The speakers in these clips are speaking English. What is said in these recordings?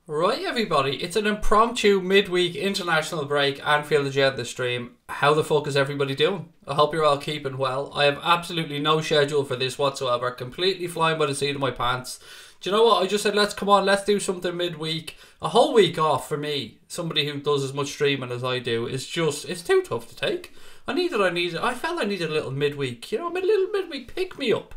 Right, everybody, it's an impromptu midweek international break Anfield agenda stream. How the fuck is everybody doing? I hope you're all keeping well. I have absolutely no schedule for this whatsoever. Completely flying by the seat of my pants. Do you know what? I just said, let's do something midweek. A whole week off for me, somebody who does as much streaming as I do, it's too tough to take. I felt I needed a little midweek, a little midweek pick me up.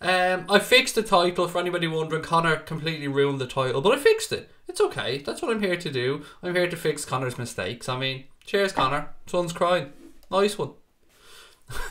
I fixed the title. For anybody wondering, Connor completely ruined the title, but I fixed it. It's okay. That's what I'm here to do. I'm here to fix Connor's mistakes. I mean, cheers, Connor. Son's crying. Nice one.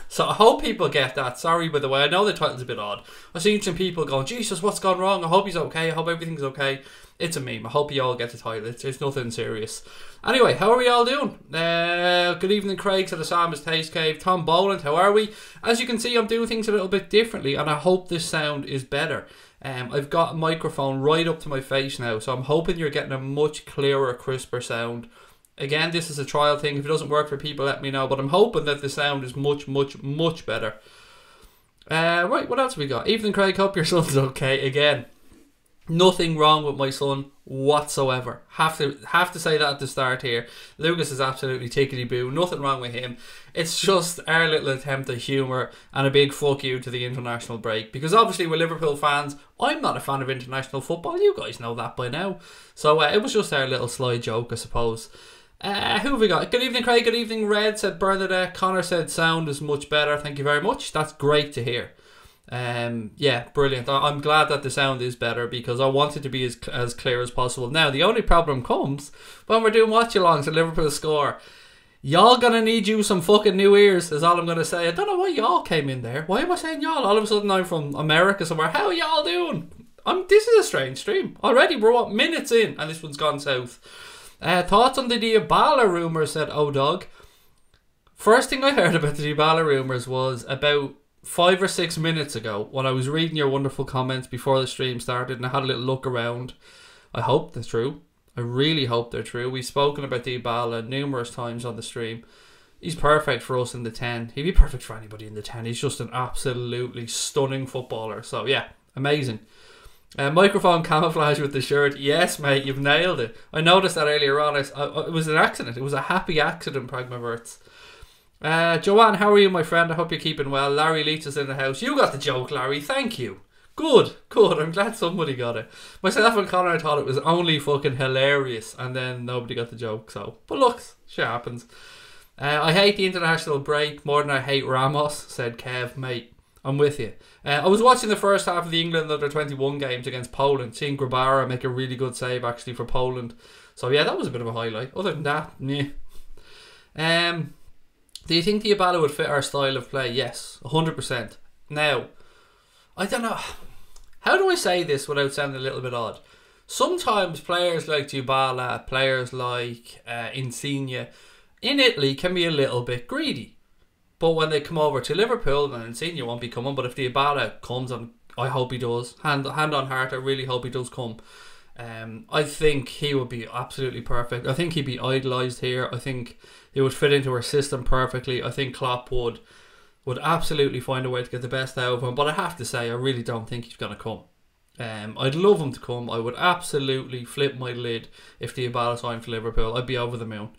So I hope people get that. Sorry, by the way. I know the title's a bit odd. I've seen some people going, Jesus, what's gone wrong? I hope he's okay. I hope everything's okay. It's a meme. I hope you all get the title. It's nothing serious. Anyway, how are we all doing? Good evening, Craig, to the Sam's Taste Cave. Tom Boland, how are we? As you can see, I'm doing things a little bit differently, and I hope this sound is better. I've got a microphone right up to my face now, so I'm hoping you're getting a much clearer, crisper sound. Again, this is a trial thing. If it doesn't work for people, let me know. But I'm hoping that the sound is much, much, much better. Right, what else have we got? Evening, Craig. Hope your son's okay. Again, nothing wrong with my son whatsoever. Have to say that at the start here. Lucas is absolutely tickety-boo. Nothing wrong with him. It's just our little attempt at humour and a big fuck you to the international break. Because obviously we're Liverpool fans. I'm not a fan of international football. You guys know that by now. So it was just our little sly joke, I suppose. Who have we got? Good evening, Craig. Good evening, Red, said Bernadette. Connor said sound is much better. Thank you very much. That's great to hear. Yeah, brilliant. I'm glad that the sound is better because I want it to be as clear as possible. Now, the only problem comes when we're doing watch-alongs and Liverpool score. Y'all gonna need you some fucking new ears, is all I'm gonna say. I don't know why y'all came in there. Why am I saying y'all? All of a sudden I'm from America somewhere. How are y'all doing? This is a strange stream. Already we're what, minutes in and this one's gone south. Thoughts on the Dybala rumours, said O-Dog. First thing I heard about the Dybala rumours was about 5 or 6 minutes ago when I was reading your wonderful comments before the stream started and I had a little look around. I hope they're true. I really hope they're true. We've spoken about Dybala numerous times on the stream. He's perfect for us in the 10. He'd be perfect for anybody in the 10. He's just an absolutely stunning footballer. So yeah, amazing. Microphone camouflage with the shirt. Yes, mate, you've nailed it. I noticed that earlier on. It was an accident. It was a happy accident, Pragmaverts. Joanne, how are you, my friend? I hope you're keeping well. Larry Leach is in the house. You got the joke, Larry. Thank you. Good. I'm glad somebody got it. Myself and Connor thought it was only fucking hilarious, and then nobody got the joke. So, but look, shit happens. I hate the international break more than I hate Ramos, said Kev. Mate, I'm with you. I was watching the first half of the England under 21 games against Poland, seeing Grabara make a really good save actually for Poland. So yeah, that was a bit of a highlight. Other than that, yeah. Do you think Dybala would fit our style of play? Yes, 100%. Now, I don't know. How do I say this without sounding a little bit odd? Sometimes players like Dybala, players like Insigne, in Italy can be a little bit greedy. But when they come over to Liverpool, and Insigne won't be coming, but if Dybala comes, and I hope he does, hand on heart, I really hope he does come. I think he would be absolutely perfect. I think he'd be idolised here. I think he would fit into our system perfectly. I think Klopp would absolutely find a way to get the best out of him. But I have to say, I really don't think he's going to come. I'd love him to come. I would absolutely flip my lid if Dybala signed for Liverpool. I'd be over the moon.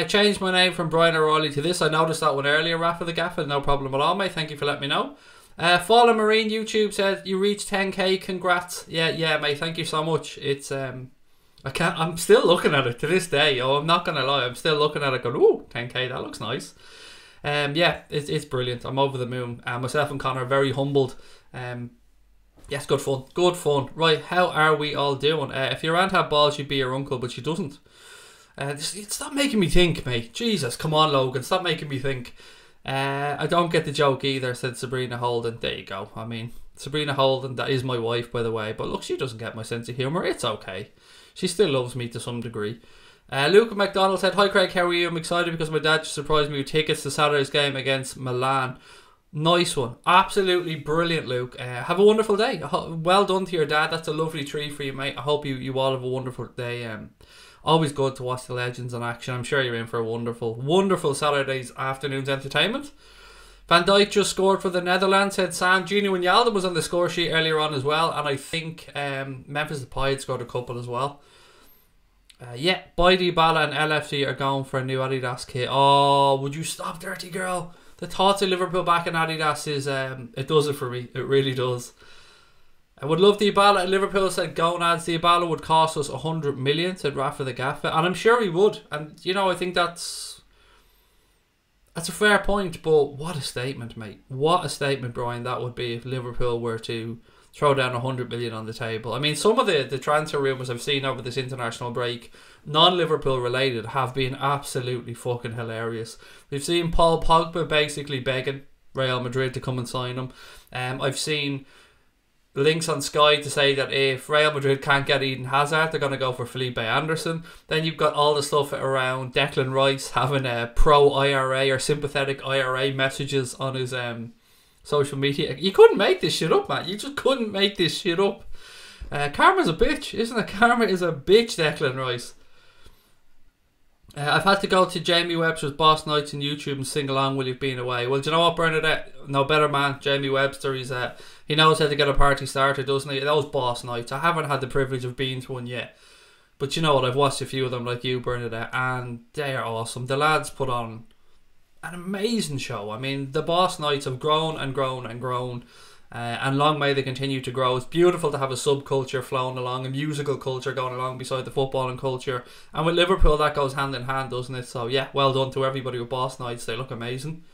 Changed my name from Brian O'Reilly to this. I noticed that one earlier, Rafa the Gaffer. No problem at all, mate. Thank you for letting me know. Fallen Marine YouTube said you reached 10k. Congrats. Yeah, mate. Thank you so much. It's I'm still looking at it to this day. Oh, I'm not gonna lie. I'm still looking at it going, ooh, 10k. That looks nice. Yeah, it's brilliant. I'm over the moon. Myself and Connor are very humbled. Yes, good fun. Good fun. Right, how are we all doing? If your aunt had balls, she'd be your uncle, but she doesn't. Stop making me think, mate. Jesus, come on, Logan. Stop making me think. I don't get the joke either, said Sabrina Holden. There you go. I mean, Sabrina Holden, that is my wife, by the way. But look, she doesn't get my sense of humour. It's okay. She still loves me to some degree. Luke McDonald said, hi Craig, how are you? I'm excited because my dad just surprised me with tickets to Saturday's game against Milan. Nice one. Absolutely brilliant, Luke. Have a wonderful day. Well done to your dad. That's a lovely treat for you, mate. I hope you all have a wonderful day. Always good to watch the legends in action. I'm sure you're in for a wonderful, wonderful Saturday's afternoon's entertainment. Van Dijk just scored for the Netherlands, said Sam. Gini Wijnaldum was on the score sheet earlier on as well, and I think Memphis Depay had scored a couple as well. Yeah, Boyd, Dybala and LFC are going for a new Adidas kit. Oh, would you stop, dirty girl? The thoughts of Liverpool back in Adidas is, it does it for me. It really does. I would love Dybala at Liverpool, said Gonads. Dybala would cost us 100 million, said Rafa the Gaffer. And I'm sure he would. And, you know, I think that's a fair point. But what a statement, mate. What a statement, Brian, that would be if Liverpool were to throw down 100 million on the table. I mean, some of the transfer rumours I've seen over this international break, non-Liverpool related, have been absolutely fucking hilarious. We've seen Paul Pogba basically begging Real Madrid to come and sign him. I've seen links on Sky to say that if Real Madrid can't get Eden Hazard, they're going to go for Felipe Anderson. Then you've got all the stuff around Declan Rice having a pro-IRA or sympathetic IRA messages on his social media. You couldn't make this shit up, man. You just couldn't make this shit up. Karma's a bitch, isn't it? Karma is a bitch, Declan Rice. I've had to go to Jamie Webster's Boss Nights on YouTube and sing along while you've been away. Well, do you know what, Bernadette? No better man, Jamie Webster. He knows how to get a party started, doesn't he? Those Boss Nights. I haven't had the privilege of being to one yet. But you know what? I've watched a few of them like you, Bernadette, and they are awesome. The lads put on an amazing show. I mean, the Boss Nights have grown and grown and grown. And long may they continue to grow. It's beautiful to have a subculture flowing along, a musical culture going along beside the footballing culture. And with Liverpool, that goes hand in hand, doesn't it? So yeah, well done to everybody with Boss Nights. They look amazing.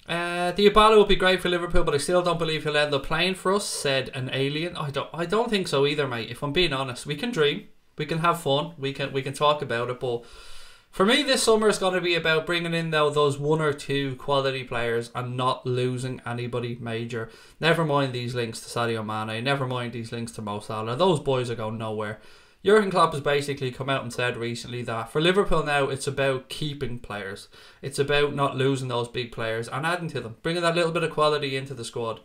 Dybala would be great for Liverpool, but I still don't believe he'll end up playing for us, said an alien. I don't think so either, mate. If I'm being honest, we can dream, we can have fun, we can talk about it, but for me, this summer is going to be about bringing in those one or two quality players and not losing anybody major. Never mind these links to Sadio Mane. Never mind these links to Mo Salah. Those boys are going nowhere. Jurgen Klopp has basically come out and said recently that for Liverpool now, it's about keeping players. It's about not losing those big players and adding to them. Bringing that little bit of quality into the squad.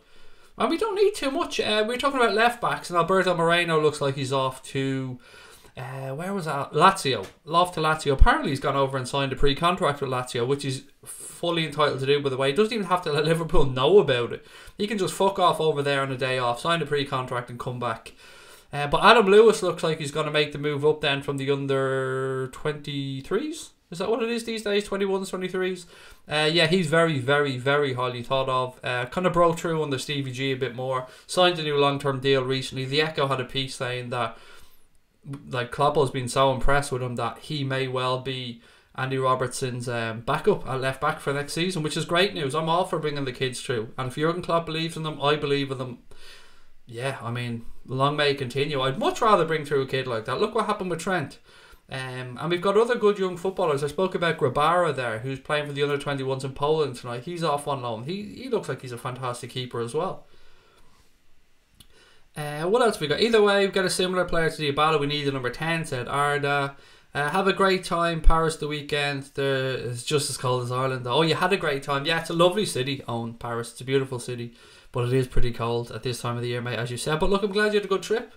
And we don't need too much. We're talking about left backs, and Alberto Moreno looks like he's off to... where was that? Lazio. Off to Lazio. Apparently he's gone over and signed a pre-contract with Lazio, which he's fully entitled to do, by the way. He doesn't even have to let Liverpool know about it. He can just fuck off over there on a day off, sign a pre-contract and come back. But Adam Lewis looks like he's going to make the move up then from the under 23s. Is that what it is these days? 21s, 23s? Yeah, he's very, very, very highly thought of. Kind of broke through under Stevie G a bit more. Signed a new long-term deal recently. The Echo had a piece saying that like Klopp's been so impressed with him that he may well be Andy Robertson's backup at left back for next season, which is great news. I'm all for bringing the kids through, and if Jurgen Klopp believes in them, I believe in them. Yeah, I mean, long may it continue. I'd much rather bring through a kid like that. Look what happened with Trent. And we've got other good young footballers. I spoke about Grabara there, who's playing for the under-21s in Poland tonight. He's off on loan. He looks like he's a fantastic keeper as well. What else have we got? Either way, we've got a similar player to Dybala. We need a number 10, said Arda. Have a great time. Paris the weekend. It's just as cold as Ireland. Oh, you had a great time. Yeah, it's a lovely city, Paris. It's a beautiful city. But it is pretty cold at this time of the year, mate, as you said. But look, I'm glad you had a good trip.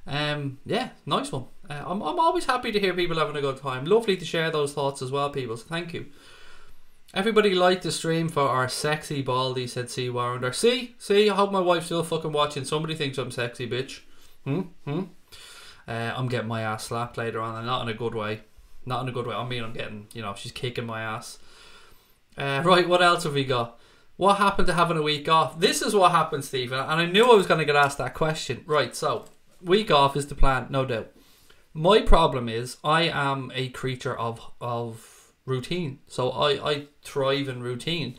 Yeah, nice one. I'm always happy to hear people having a good time. Lovely to share those thoughts as well, people. So thank you. Everybody liked the stream for our sexy baldy, said C. Warrender. See, I hope my wife's still fucking watching. Somebody thinks I'm sexy, bitch. I'm getting my ass slapped later on, and not in a good way. Not in a good way. I mean, I'm getting, she's kicking my ass. Right, what else have we got? What happened to having a week off? This is what happened, Stephen, and I knew I was going to get asked that question. Right, so, week off is the plan, no doubt. My problem is, I am a creature of routine. So, I thrive in routine.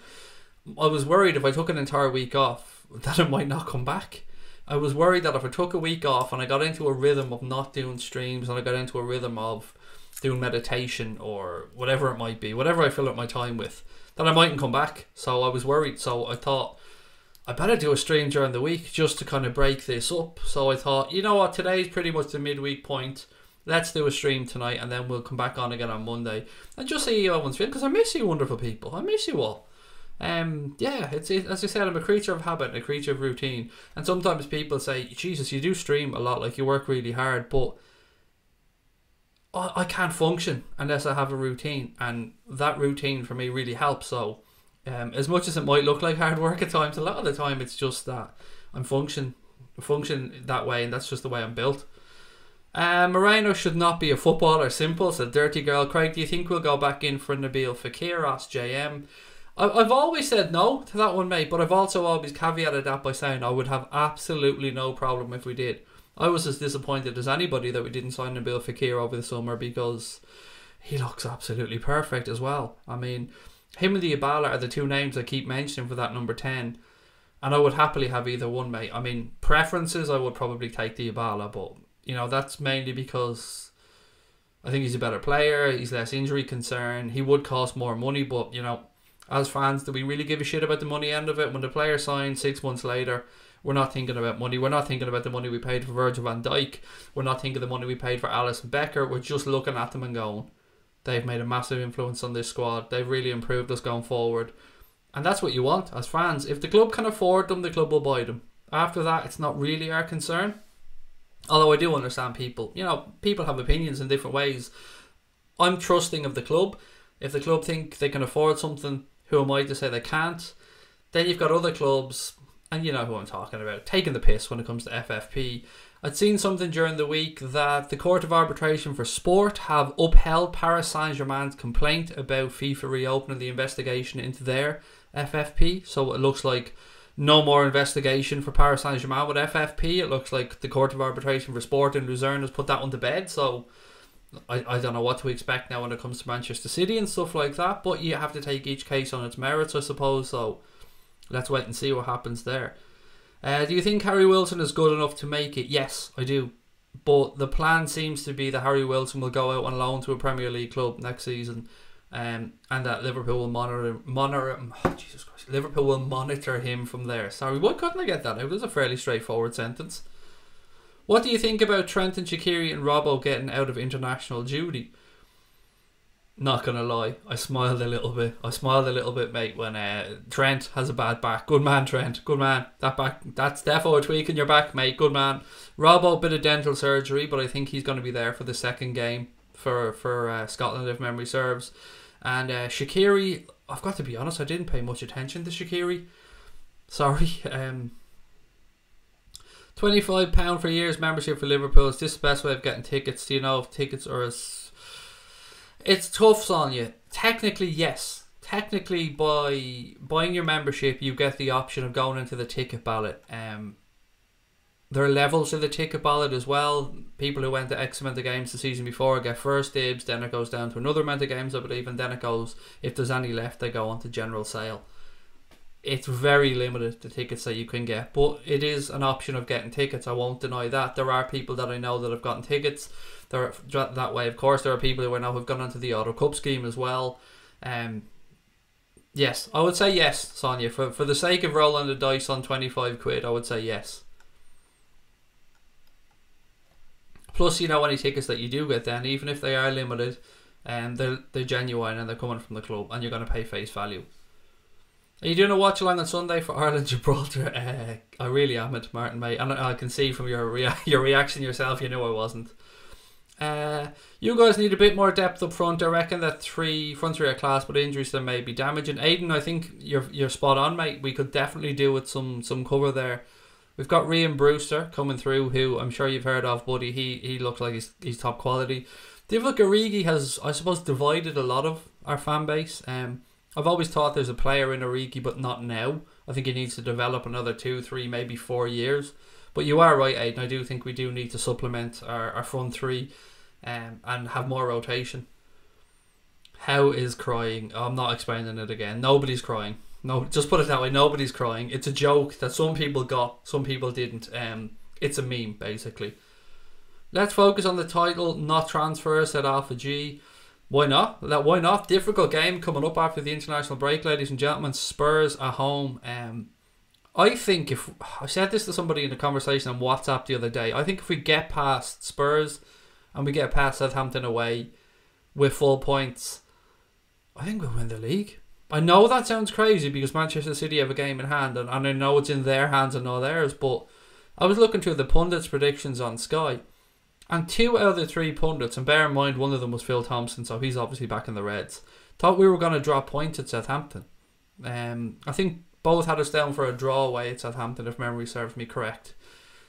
I was worried if I took an entire week off, that it might not come back. I was worried that if I took a week off and I got into a rhythm of not doing streams, and I got into a rhythm of doing meditation or whatever it might be, whatever I fill up my time with, that I mightn't come back. So I was worried. So I thought I better do a stream during the week just to kind of break this up. So I thought, you know what, today's pretty much the midweek point. Let's do a stream tonight, and then we'll come back on again on Monday and just see how everyone's feeling, because I miss you, wonderful people. I miss you all. Yeah, it's as I said, I'm a creature of habit, a creature of routine. And sometimes people say, Jesus, you do stream a lot, like you work really hard, but I can't function unless I have a routine, and that routine for me really helps. So As much as it might look like hard work at times, a lot of the time it's just that I'm function that way, and that's just the way I'm built. Moreno should not be a footballer. Simple, said Dirty Girl. Craig, do you think we'll go back in for Nabil Fekir? Asked JM. I've always said no to that one, mate, but I've also always caveated that by saying I would have absolutely no problem if we did. I was as disappointed as anybody that we didn't sign Nabil Fekir over the summer, because he looks absolutely perfect as well. I mean, him and Dybala are the two names I keep mentioning for that number 10, and I would happily have either one, mate. I mean, preferences, I would probably take Dybala, but you know, that's mainly because I think he's a better player, he's less injury concern, he would cost more money, but you know, as fans, do we really give a shit about the money end of it? When the player signs 6 months later, we're not thinking about money. We're not thinking about the money we paid for Virgil van Dijk. We're not thinking the money we paid for Alisson Becker. We're just looking at them and going, they've made a massive influence on this squad. They've really improved us going forward. And that's what you want as fans. If the club can afford them, the club will buy them. After that, it's not really our concern. Although I do understand people. You know, people have opinions in different ways. I'm trusting of the club. If the club think they can afford something, who am I to say they can't? Then you've got other clubs, and you know who I'm talking about, taking the piss when it comes to FFP. I'd seen something during the week that the Court of Arbitration for Sport have upheld Paris Saint-Germain's complaint about FIFA reopening the investigation into their FFP. So it looks like no more investigation for Paris Saint-Germain with FFP. It looks like the Court of Arbitration for Sport in Luzerne has put that one to bed. So I don't know what to expect now when it comes to Manchester City and stuff like that, but you have to take each case on its merits, I suppose, so let's wait and see what happens there. Do you think Harry Wilson is good enough to make it? Yes, I do. But the plan seems to be that Harry Wilson will go out on loan to a Premier League club next season, and that Liverpool will Liverpool will monitor him from there. Sorry, why couldn't I get that out? It was a fairly straightforward sentence. What do you think about Trent and Shaqiri and Robbo getting out of international duty? Not gonna lie, I smiled a little bit, mate, when Trent has a bad back. Good man, Trent. Good man. That back, that's defo a tweak in your back, mate. Good man. Robbo, bit of dental surgery, but I think he's going to be there for the second game for Scotland, if memory serves. And Shaqiri, I've got to be honest, I didn't pay much attention to Shaqiri. Sorry. £25 for a year's membership for Liverpool. Is this the best way of getting tickets? Do you know if tickets are as... It's tough, Sonia. Technically, yes. Technically, by buying your membership, you get the option of going into the ticket ballot. There are levels to the ticket ballot as well. People who went to X amount of games the season before get first dibs, then it goes down to another amount of games, I believe, and then it goes, if there's any left, they go on to general sale. It's very limited, the tickets that you can get, but it is an option of getting tickets. I won't deny that. There are people that I know that have gotten tickets that way. Of course, there are people who I know have gone onto the Auto Cup scheme as well. Yes, I would say yes, Sonia. For the sake of rolling the dice on 25 quid, I would say yes. Plus, you know, any tickets that you do get then, even if they are limited, they're genuine and they're coming from the club, and you're going to pay face value. Are you doing a watch along on Sunday for Ireland Gibraltar? I really am it, Martin, mate. And I can see from your reaction yourself, you knew I wasn't. You guys need a bit more depth up front. I reckon that front three are class, but injuries that may be damaging. Aidan, I think you're spot on, mate. We could definitely do with some cover there. We've got Rian Brewster coming through, who I'm sure you've heard of, buddy. He looks like he's top quality. Divock Origi has, I suppose, divided a lot of our fan base. I've always thought there's a player in Origi, but not now. I think he needs to develop another 2, 3, maybe 4 years. But you are right, Aidan. I do think we do need to supplement our front three and have more rotation. How is crying? Oh, I'm not explaining it again. Nobody's crying. No, just put it that way. Nobody's crying. It's a joke that some people got, some people didn't. It's a meme, basically. Let's focus on the title, not transfer, said Alpha G. Why not? Why not? Difficult game coming up after the international break, ladies and gentlemen. Spurs at home. I think if... I said this to somebody in a conversation on WhatsApp the other day. I think if we get past Spurs and we get past Southampton away with full points, I think we'll win the league. I know that sounds crazy because Manchester City have a game in hand, and I know it's in their hands and not theirs, but I was looking through the pundits' predictions on Sky, and 2 out of the 3 pundits, and bear in mind one of them was Phil Thompson, so he's obviously back in the Reds, thought we were going to drop points at Southampton. I think both had us down for a draw away at Southampton, if memory serves me correct.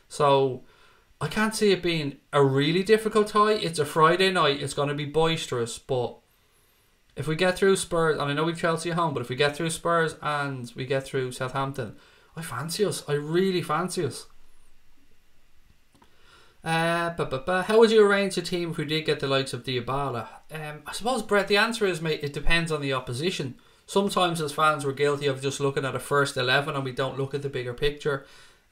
So I can't see it being a really difficult tie. It's a Friday night. It's going to be boisterous, but if we get through Spurs, and I know we've Chelsea at home, but if we get through Spurs and we get through Southampton, I fancy us. I really fancy us. How would you arrange a team if we did get the likes of Dybala? I suppose, Brett, the answer is, mate, it depends on the opposition. Sometimes as fans we're guilty of just looking at a first 11 and we don't look at the bigger picture.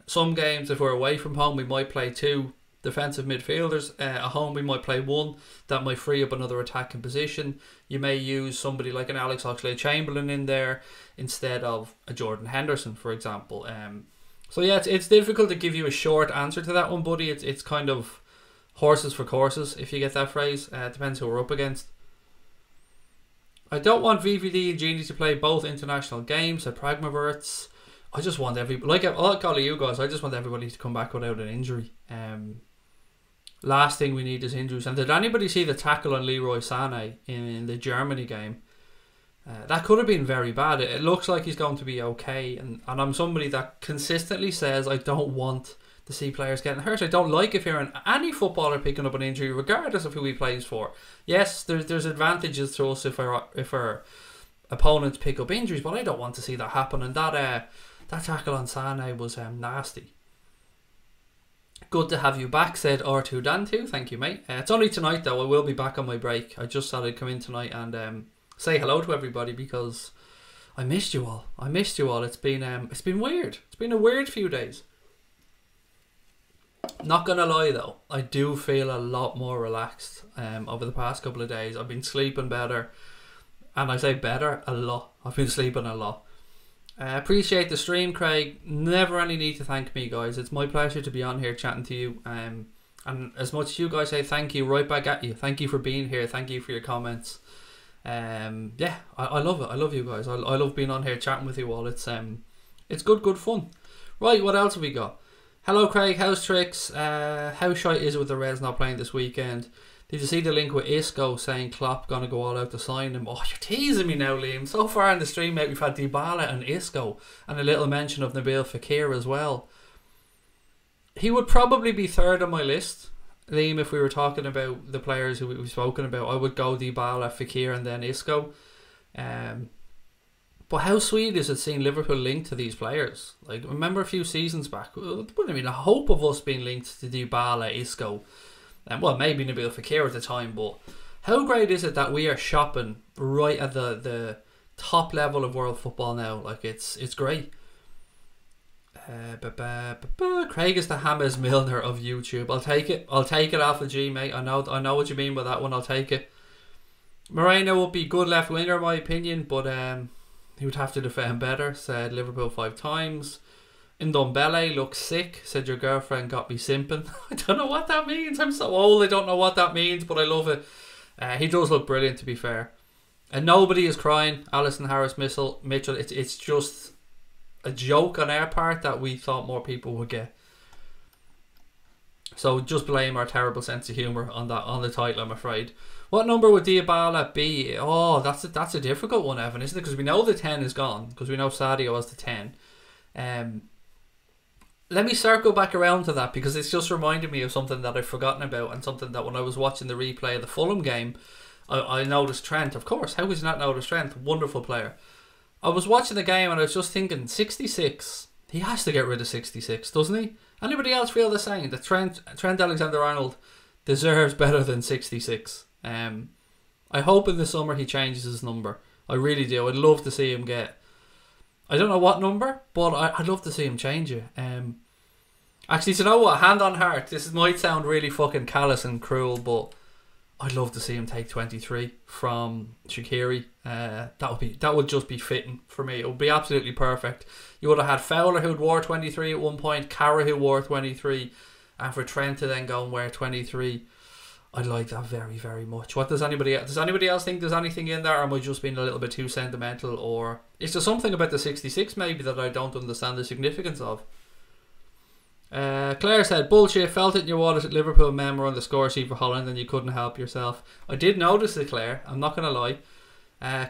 Some games, if we're away from home, we might play 2 defensive midfielders. At home we might play 1 that might free up another attacking position. You may use somebody like an Alex Oxlade-Chamberlain in there instead of a Jordan Henderson, for example. So yeah, it's difficult to give you a short answer to that one, buddy. It's kind of horses for courses, if you get that phrase. Depends who we're up against. I don't want VVD and Genie to play both international games, said Pragmaverts. I just want like all of you guys, I just want everybody to come back without an injury. Last thing we need is injuries. And did anybody see the tackle on Leroy Sané in the Germany game? That could have been very bad. It looks like he's going to be okay. And I'm somebody that consistently says I don't want to see players getting hurt. I don't like hearing any footballer picking up an injury, regardless of who he plays for. Yes, there's advantages to us if our opponents pick up injuries, but I don't want to see that happen. And that tackle on Sané was nasty. Good to have you back, said R2 Dan2. Thank you, mate. It's only tonight though. I will be back on my break. I just thought I'd come in tonight and say hello to everybody because I missed you all. It's been weird. It's been a weird few days. Not gonna lie though, I do feel a lot more relaxed over the past couple of days. I've been sleeping better, and I say better a lot. I've been sleeping a lot. Appreciate the stream, Craig. Never any need to thank me, guys. It's my pleasure to be on here chatting to you. And as much as you guys say thank you, right back at you. Thank you for being here. Thank you for your comments. Yeah, I love it. I love you guys. I love being on here chatting with you all. It's good fun. Right, what else have we got? Hello, Craig. How's tricks? How shite is it with the Reds not playing this weekend? Did you see the link with Isco saying Klopp gonna go all out to sign him? Oh, you're teasing me now, Liam. So far in the stream, mate, we've had Dybala and Isco, and a little mention of Nabil Fekir as well. He would probably be third on my list, Liam, if we were talking about the players who we've spoken about. I would go Dybala, Fekir, and then Isco. But how sweet is it seeing Liverpool linked to these players? Like, remember a few seasons back, it wouldn't have been a hope of us being linked to Dybala, Isco, and well, maybe Nabil Fekir at the time. But how great is it that we are shopping right at the top level of world football now? Like, it's great. Craig is the James Milner of YouTube. I'll take it. I'll take it off of G, mate. I know what you mean by that one. I'll take it. Moreno would be good left winger, in my opinion, but he would have to defend better, said Liverpool 5 times. Ndombele looks sick, said your girlfriend got me simping. I don't know what that means. I'm so old, I don't know what that means, but I love it. He does look brilliant, to be fair. And nobody is crying. Alison Harris Mitchell. It's just a joke on our part that we thought more people would get. So just blame our terrible sense of humour on the title, I'm afraid. What number would Dybala be? Oh, that's a difficult one, Evan, isn't it? Because we know the 10 is gone. Because we know Sadio has the 10. Let me circle back around to that, because it's just reminded me of something that I've forgotten about, and something that when I was watching the replay of the Fulham game, I noticed Trent. Of course, how was not noticed Trent? Wonderful player. I was watching the game and I was just thinking, 66. He has to get rid of 66, doesn't he? Anybody else feel the same? That Trent Alexander-Arnold deserves better than 66. I hope in the summer he changes his number. I really do. I'd love to see him get, I don't know what number, but I'd love to see him change it. Actually, do you know what? Hand on heart, this might sound really fucking callous and cruel, but I'd love to see him take 23 from Shaqiri. That would just be fitting for me. It would be absolutely perfect. You would have had Fowler, who'd wore 23 at one point, Carra, who wore 23, and for Trent to then go and wear 23. I'd like that very, very much. What does anybody else think? There's anything in there, or am I just being a little bit too sentimental? Or is there something about the 66 maybe that I don't understand the significance of? Claire said, bullshit, felt it in your wallet at Liverpool men were on the score sheet for Holland and you couldn't help yourself. I did notice it, Claire, I'm not going to lie.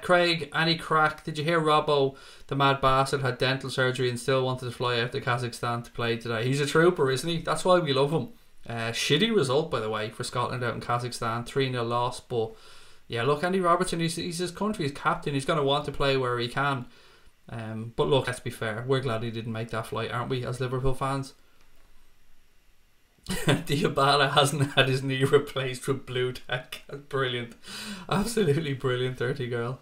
Craig, any crack? Did you hear Robbo, the mad bastard, had dental surgery and still wanted to fly out to Kazakhstan to play today? He's a trooper, isn't he? That's why we love him. Shitty result, by the way, for Scotland out in Kazakhstan. 3-0 loss. But yeah, look, Andy Robertson, he's his country's captain. He's going to want to play where he can. But look, let's be fair. We're glad he didn't make that flight, aren't we, as Liverpool fans? Dybala hasn't had his knee replaced with blue tack. Brilliant. Absolutely brilliant, dirty girl.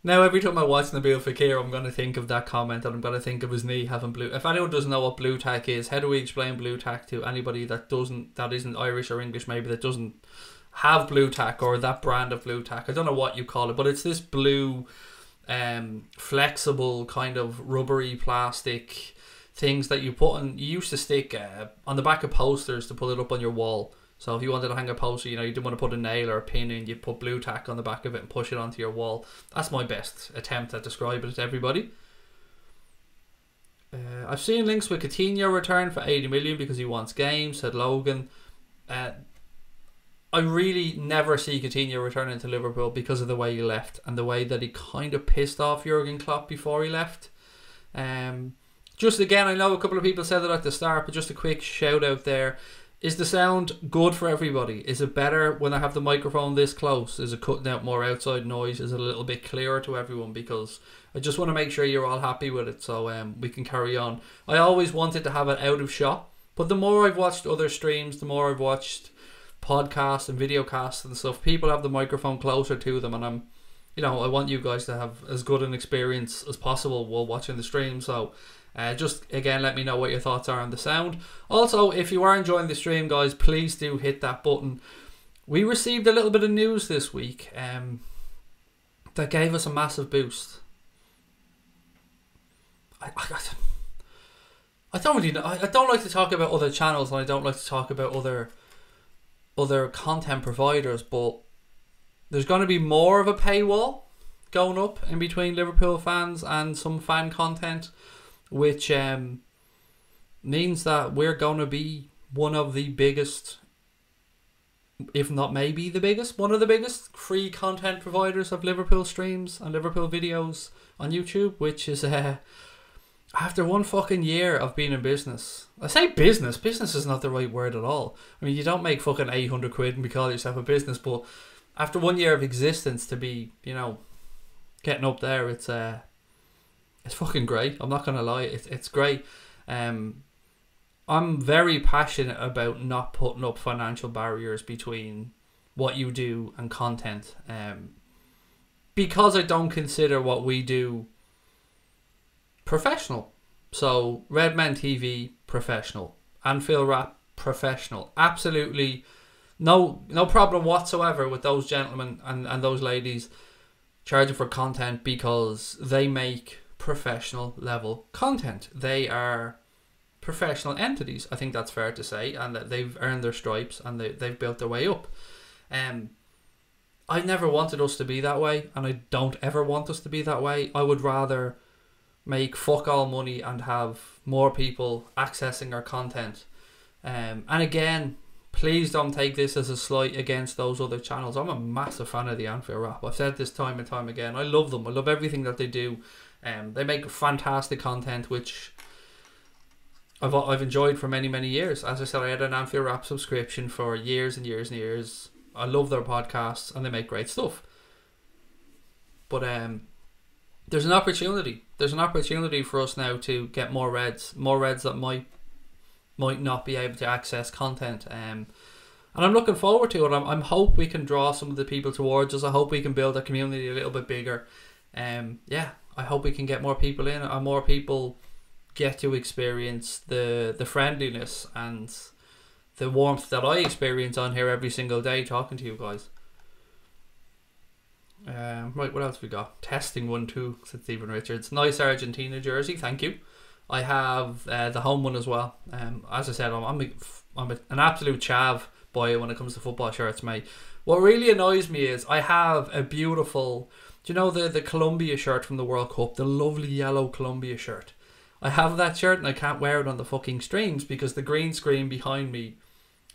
Now every time I watch Nabil Fekir, I'm going to think of that comment, and I'm going to think of his knee having blue. If anyone doesn't know what blue tack is, how do we explain blue tack to anybody that isn't Irish or English, maybe, that doesn't have blue tack or that brand of blue tack? I don't know what you call it, but it's this blue flexible kind of rubbery plastic things that you put on. You used to stick on the back of posters to put it up on your wall. So if you wanted to hang a poster, you didn't want to put a nail or a pin in, you put blue tack on the back of it and push it onto your wall. That's my best attempt at describing it to everybody. I've seen links with Coutinho return for 80 million because he wants games, said Logan. I really never see Coutinho returning to Liverpool because of the way he left and the way that he kind of pissed off Jurgen Klopp before he left. Just again, I know a couple of people said it at the start, but just a quick shout out there. Is the sound good for everybody? Is it better when I have the microphone this close? Is it cutting out more outside noise? Is it a little bit clearer to everyone? Because I just want to make sure you're all happy with it, so we can carry on. I always wanted to have it out of shot, but the more I've watched other streams, the more I've watched podcasts and videocasts and stuff, people have the microphone closer to them, and I'm, I want you guys to have as good an experience as possible while watching the stream. So just again, let me know what your thoughts are on the sound. Also, if you are enjoying the stream, guys, please do hit that button. We received a little bit of news this week that gave us a massive boost. I don't really know. I don't like to talk about other channels, and I don't like to talk about other content providers, but there's going to be more of a paywall going up in between Liverpool fans and some fan content, which means that we're going to be one of the biggest, if not maybe the biggest, one of the biggest free content providers of Liverpool streams and Liverpool videos on YouTube, which is after one fucking year of being in business. I say business is not the right word at all. I mean, you don't make fucking 800 quid and call yourself a business, but after 1 year of existence to be, getting up there, it's fucking great. I'm not gonna lie, it's great. I'm very passionate about not putting up financial barriers between what you do and content, because I don't consider what we do professional. So Redmen TV, professional. Anfield Rap, professional. Absolutely no problem whatsoever with those gentlemen and those ladies charging for content, because they make professional level content. They are professional entities. I think that's fair to say, and that they've earned their stripes and they've built their way up. I never wanted us to be that way, and I don't ever want us to be that way. I would rather make fuck all money and have more people accessing our content. And again, please don't take this as a slight against those other channels. I'm a massive fan of the Anfield Rap. I've said this time and time again. I love them. I love everything that they do. They make fantastic content, which I've enjoyed for many years. As I said, I had an Anfield Rap subscription for years and years and years. I love their podcasts and they make great stuff. But there's an opportunity. There's an opportunity for us now to get more Reds that might not be able to access content. And I'm looking forward to it. I'm hope we can draw some of the people towards us. I hope we can build a community a little bit bigger. Yeah, I hope we can get more people in, and more people get to experience the friendliness and the warmth that I experience on here every single day talking to you guys. Right, what else we got? Testing 1 2, said Stephen Richards. Nice Argentina jersey, thank you. I have the home one as well. As I said, I'm an absolute chav boy when it comes to football shirts, mate. What really annoys me is I have a beautiful, do you know the Colombia shirt from the World Cup, the lovely yellow Colombia shirt? I have that shirt and I can't wear it on the fucking streams because the green screen behind me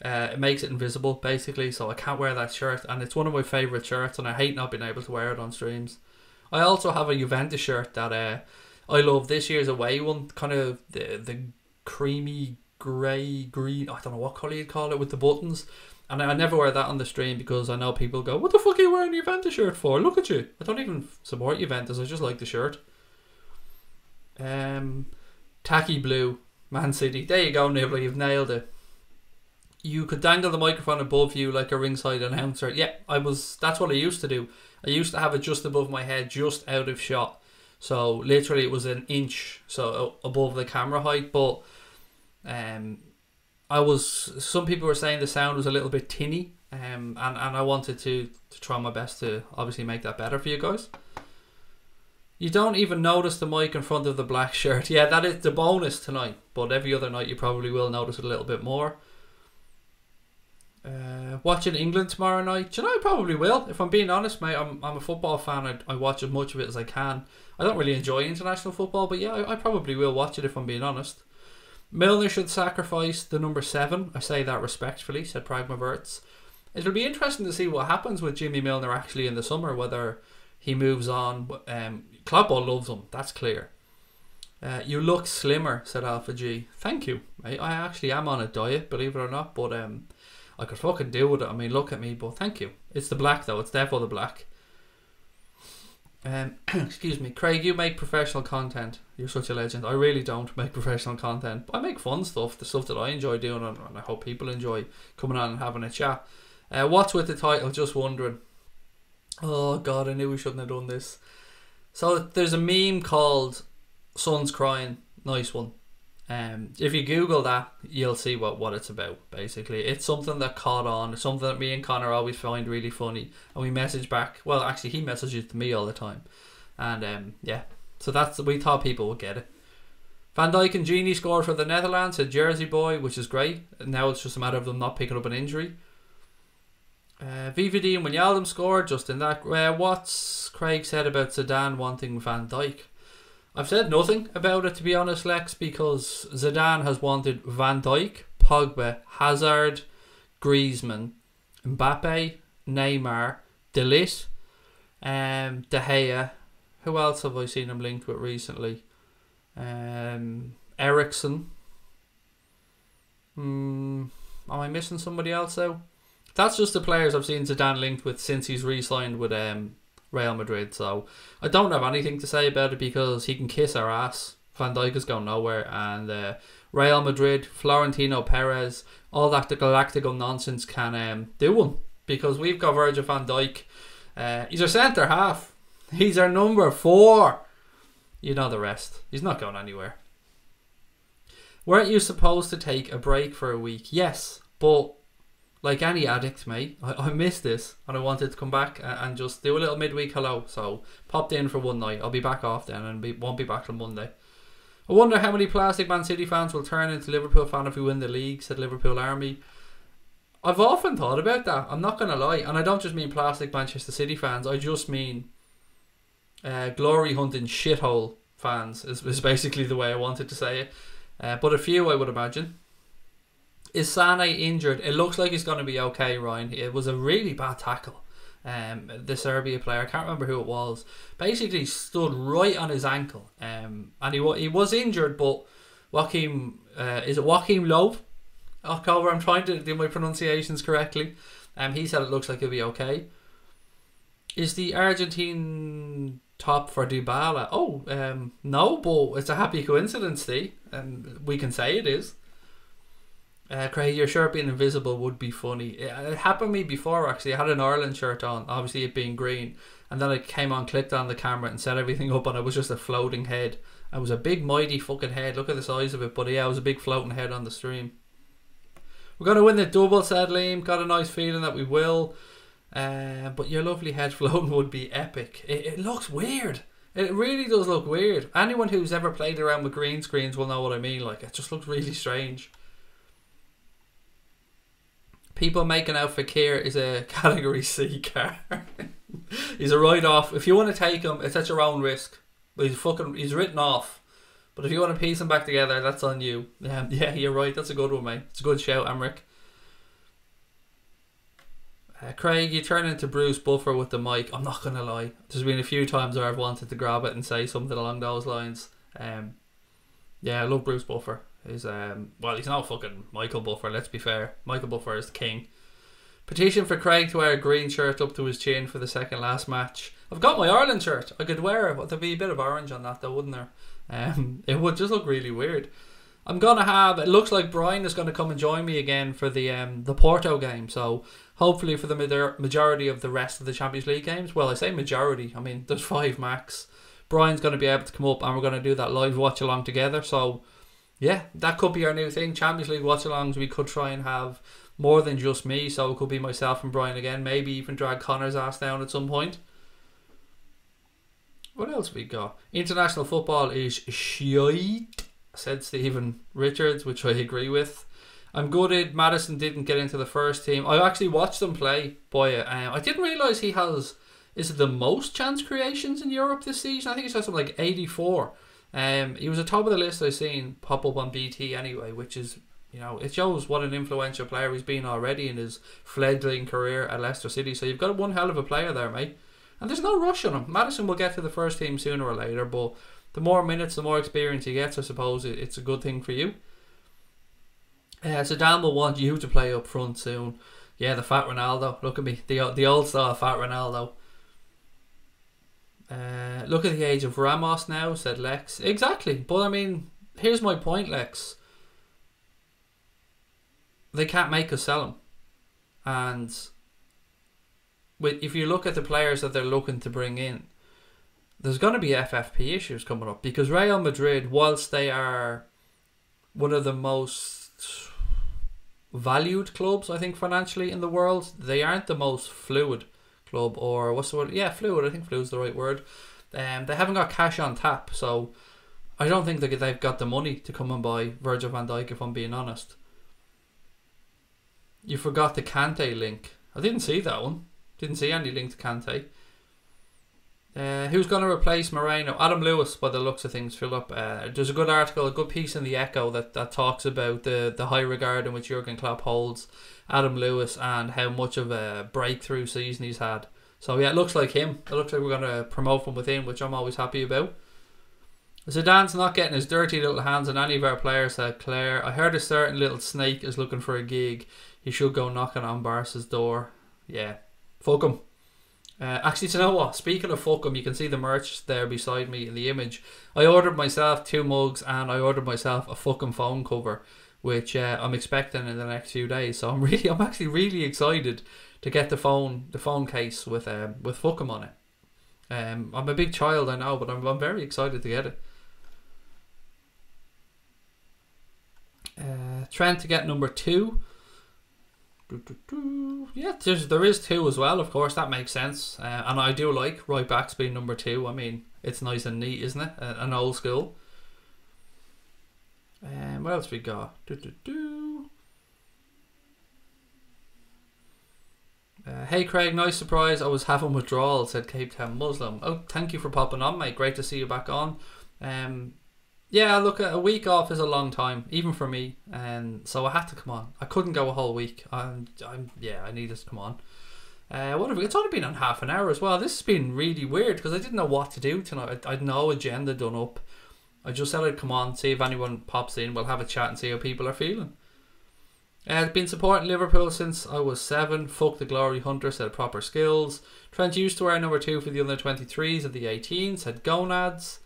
It makes it invisible, basically, so I can't wear that shirt, and it's one of my favourite shirts, and I hate not being able to wear it on streams. I also have a Juventus shirt that I love. This year's away one, kind of the creamy grey, green, I don't know what colour you'd call it, with the buttons. And I never wear that on the stream because I know people go, what the fuck are you wearing a Juventus shirt for? Look at you. I don't even support Juventus, I just like the shirt. Tacky blue, Man City. There you go, Nibbler, you've nailed it. You could dangle the microphone above you like a ringside announcer. Yeah, that's what I used to do. I used to have it just above my head, just out of shot. So literally it was an inch above the camera height, but some people were saying the sound was a little bit tinny, and I wanted to try my best to obviously make that better for you guys. You don't even notice the mic in front of the black shirt. Yeah, that is the bonus tonight, but every other night you probably will notice it a little bit more. Watching England tomorrow night, do you know, I probably will. If I'm being honest, mate, I'm a football fan. I watch as much of it as I can. I don't really enjoy international football, but yeah, I probably will watch it if I'm being honest. Milner should sacrifice the number 7. I say that respectfully, said Pragmaverts. It'll be interesting to see what happens with Jimmy Milner actually in the summer, whether he moves on. Klopp loves him, that's clear. You look slimmer, said Alpha G. Thank you, mate. I actually am on a diet, believe it or not, but I could fucking deal with it. I mean, look at me, but thank you. It's the black though, it's definitely the black. Excuse me, Craig, you make professional content. You're such a legend. I really don't make professional content, but I make fun stuff, the stuff that I enjoy doing, and I hope people enjoy coming on and having a chat. What's with the title? Just wondering. Oh god, I knew we shouldn't have done this. So there's a meme called "Son's Crying." Nice one. If you Google that, you'll see what it's about. Basically, it's something that caught on. It's something that me and Connor always find really funny, and we message back. Well, actually, he messages to me all the time, and yeah. So we thought people would get it. Van Dijk and Genie scored for the Netherlands, a Jersey boy, which is great. Now it's just a matter of them not picking up an injury. VVD and Wijnaldum scored just in that. What's Craig said about Zidane wanting Van Dijk? I've said nothing about it, to be honest, Lex, because Zidane has wanted Van Dijk, Pogba, Hazard, Griezmann, Mbappe, Neymar, De Ligt, De Gea. Who else have I seen him linked with recently? Ericsson. Am I missing somebody else though? That's just the players I've seen Zidane linked with since he's re-signed with Real Madrid. So I don't have anything to say about it because he can kiss our ass. Van Dijk is going nowhere, and Real Madrid, Florentino Perez, all that the galactical nonsense can do one, because we've got Virgil van Dijk. He's our centre half. He's our number 4. You know the rest. He's not going anywhere. Weren't you supposed to take a break for a week? Yes, but like any addict, mate, I missed this and I wanted to come back and just do a little midweek hello. So popped in for one night. I'll be back off then and won't be back till Monday. I wonder how many plastic Man City fans will turn into Liverpool fan if we win the league, said Liverpool Army. I've often thought about that, I'm not going to lie. And I don't just mean plastic Manchester City fans, I just mean glory hunting shithole fans is basically the way I wanted to say it. But a few, I would imagine. Is Sane injured? It looks like he's going to be okay, Ryan. It was a really bad tackle. The Serbia player, I can't remember who it was, basically stood right on his ankle. And he was injured, but Joachim, is it Joachim Low? October, I'm trying to do my pronunciations correctly. He said it looks like he'll be okay. Is the Argentine top for Dybala? Oh, no, but it's a happy coincidence, Steve, and we can say it is. Craig, your shirt being invisible would be funny. It happened to me before, actually. I had an Ireland shirt on, obviously it being green, and then I came on, clicked on the camera and set everything up, and it was just a floating head. It was a big mighty fucking head, look at the size of it, but yeah, it was a big floating head on the stream. We're going to win the double, said Liam. Got a nice feeling that we will. But your lovely head floating would be epic. It looks weird. It really does look weird. Anyone who's ever played around with green screens will know what I mean. Like, it just looks really strange. People making out Fakir is a category C car. He's a write-off. If you want to take him, it's at your own risk. But he's written off. But if you want to piece them back together, that's on you. Yeah, you're right. That's a good one, mate. It's a good shout, Amric. Craig, you turn into Bruce Buffer with the mic. I'm not going to lie. There's been a few times where I've wanted to grab it and say something along those lines. Yeah, I love Bruce Buffer. He's well, he's not fucking Michael Buffer, let's be fair. Michael Buffer is the king. Petition for Craig to wear a green shirt up to his chin for the second last match. I've got my Ireland shirt. I could wear it. There'd be a bit of orange on that though, wouldn't there? It would just look really weird. I'm gonna have. It looks like Brian is gonna come and join me again for the Porto game. So hopefully for the majority of the rest of the Champions League games. Well, I say majority. I mean there's 5 max. Brian's gonna be able to come up and we're gonna do that live watch along together. So yeah, that could be our new thing. Champions League watch alongs. We could try and have more than just me. So it could be myself and Brian again. Maybe even drag Connor's ass down at some point. What else we got? International football is shite, said Stephen Richards, which I agree with. I'm gutted Madison didn't get into the first team. I actually watched them play, boy. I didn't realise he has, is it the most chance creations in Europe this season? I think he's got something like 84. He was at top of the list I've seen pop up on BT anyway, which is, you know, it shows what an influential player he's been already in his fledgling career at Leicester City. So you've got one hell of a player there, mate. And there's no rush on him. Madison will get to the first team sooner or later, but the more minutes, the more experience he gets, I suppose it's a good thing for you. So Dan will want you to play up front soon. Yeah, the fat Ronaldo. Look at me, the old style fat Ronaldo. Look at the age of Ramos now, said Lex. Exactly, but I mean, here's my point, Lex. They can't make us sell him, and if you look at the players that they're looking to bring in, there's going to be FFP issues coming up because Real Madrid, whilst they are one of the most valued clubs, I think, financially in the world, they aren't the most fluid club, or what's the word? Yeah, fluid. I think fluid's the right word. They haven't got cash on tap, so I don't think they've got the money to come and buy Virgil van Dijk, if I'm being honest. You forgot the Kante link. I didn't see that one. Didn't see any link to Kante. Who's going to replace Moreno? Adam Lewis, by the looks of things, Philip. There's a good article, a good piece in the Echo that talks about the high regard in which Jurgen Klopp holds Adam Lewis and how much of a breakthrough season he's had. So yeah, it looks like him. It looks like we're going to promote from within, which I'm always happy about. Zidane's not getting his dirty little hands on any of our players, said Claire. I heard a certain little snake is looking for a gig. He should go knocking on Barca's door. Yeah. Fuck him. Actually, do you know what? Speaking of fuck him, you can see the merch there beside me in the image. I ordered myself 2 mugs and I ordered myself a fucking phone cover, which I'm expecting in the next few days. So I'm actually really excited to get the phone case with fuck him on it. I'm a big child, I know, but I'm very excited to get it. Trent to get number 2. Yeah, there is 2 as well, of course, that makes sense. And I do like right backs being number 2. I mean, it's nice and neat, isn't it? An old school. What else we got? Hey Craig, nice surprise. I was having withdrawal, said Cape Town Muslim. Oh, thank you for popping on, mate. Great to see you back on. Yeah, look, a week off is a long time, even for me, and so I had to come on. I couldn't go a whole week. Yeah, I needed to come on. It's only been on half an hour as well. This has been really weird because I didn't know what to do tonight. I had no agenda done up. I just said I'd come on, see if anyone pops in. We'll have a chat and see how people are feeling. I've been supporting Liverpool since I was 7. Fuck the Glory Hunter, said Proper Skills. Trent used to wear number 2 for the under 23s at the 18s, said Gonads.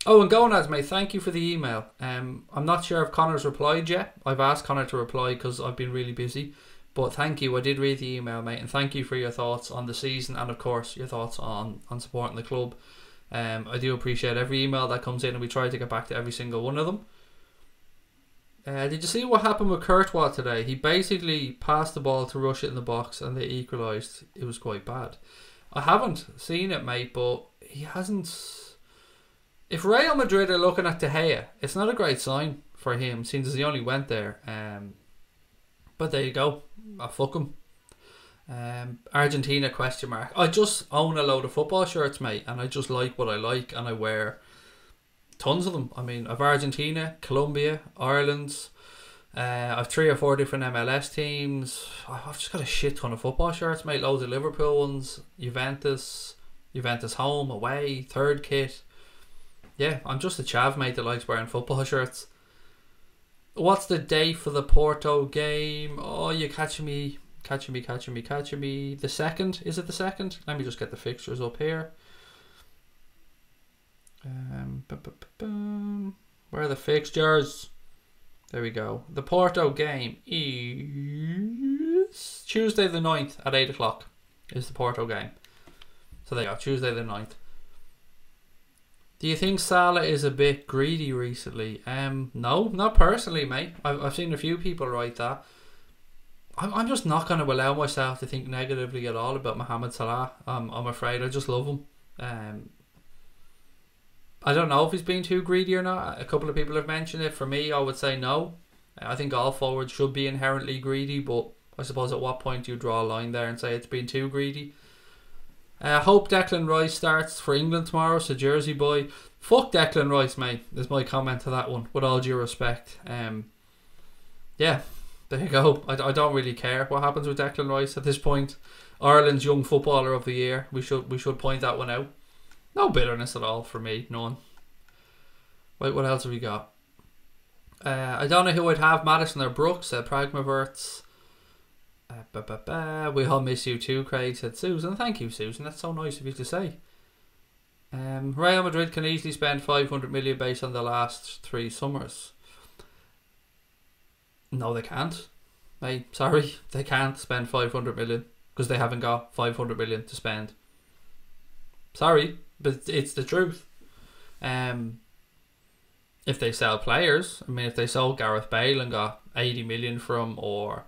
Oh, and Gonads, mate, thank you for the email. I'm not sure if Connor's replied yet. I've asked Connor to reply because I've been really busy. But thank you, I did read the email, mate, and thank you for your thoughts on the season and, of course, your thoughts on supporting the club. I do appreciate every email that comes in and we try to get back to every single one of them. Did you see what happened with Courtois today? He basically passed the ball to Rush it in the box and they equalised. It was quite bad. I haven't seen it, mate, but he hasn't... If Real Madrid are looking at De Gea, it's not a great sign for him, since he only went there. But there you go. Fuck him. Argentina ? I just own a load of football shirts, mate, and I just like what I like, and I wear tons of them. I mean, I've Argentina, Colombia, Ireland, I've 3 or 4 different MLS teams. I've just got a shit ton of football shirts, mate. Loads of Liverpool ones, Juventus home, away, third kit. Yeah, I'm just a chav, mate, that likes wearing football shirts. What's the date for the Porto game? Oh, you're catching me. The 2nd? Is it the 2nd? Let me just get the fixtures up here. Where are the fixtures? There we go. The Porto game is Tuesday the 9th at 8 o'clock is the Porto game. So there you go, Tuesday the 9th. Do you think Salah is a bit greedy recently? No, not personally, mate. I've seen a few people write that. I'm just not going to allow myself to think negatively at all about Mohamed Salah. I'm afraid. I just love him. I don't know if he's being too greedy or not. A couple of people have mentioned it. For me, I would say no. I think all forwards should be inherently greedy, but I suppose at what point do you draw a line there and say it's been too greedy? Hope Declan Rice starts for England tomorrow, so Jersey boy. Fuck Declan Rice, mate, is my comment to that one, with all due respect. Yeah, there you go. I don't really care what happens with Declan Rice at this point. Ireland's Young Footballer of the Year. We should point that one out. No bitterness at all for me, none. Right, what else have we got? I don't know who I'd have, Madison or Brooks, Pragmaverts. We all miss you too, Craig, said Susan. Thank you, Susan. That's so nice of you to say. Real Madrid can easily spend 500 million based on the last 3 summers. No, they can't. Mate, sorry, they can't spend 500 million because they haven't got 500 million to spend. Sorry, but it's the truth. If they sell players, I mean, if they sold Gareth Bale and got 80 million from, or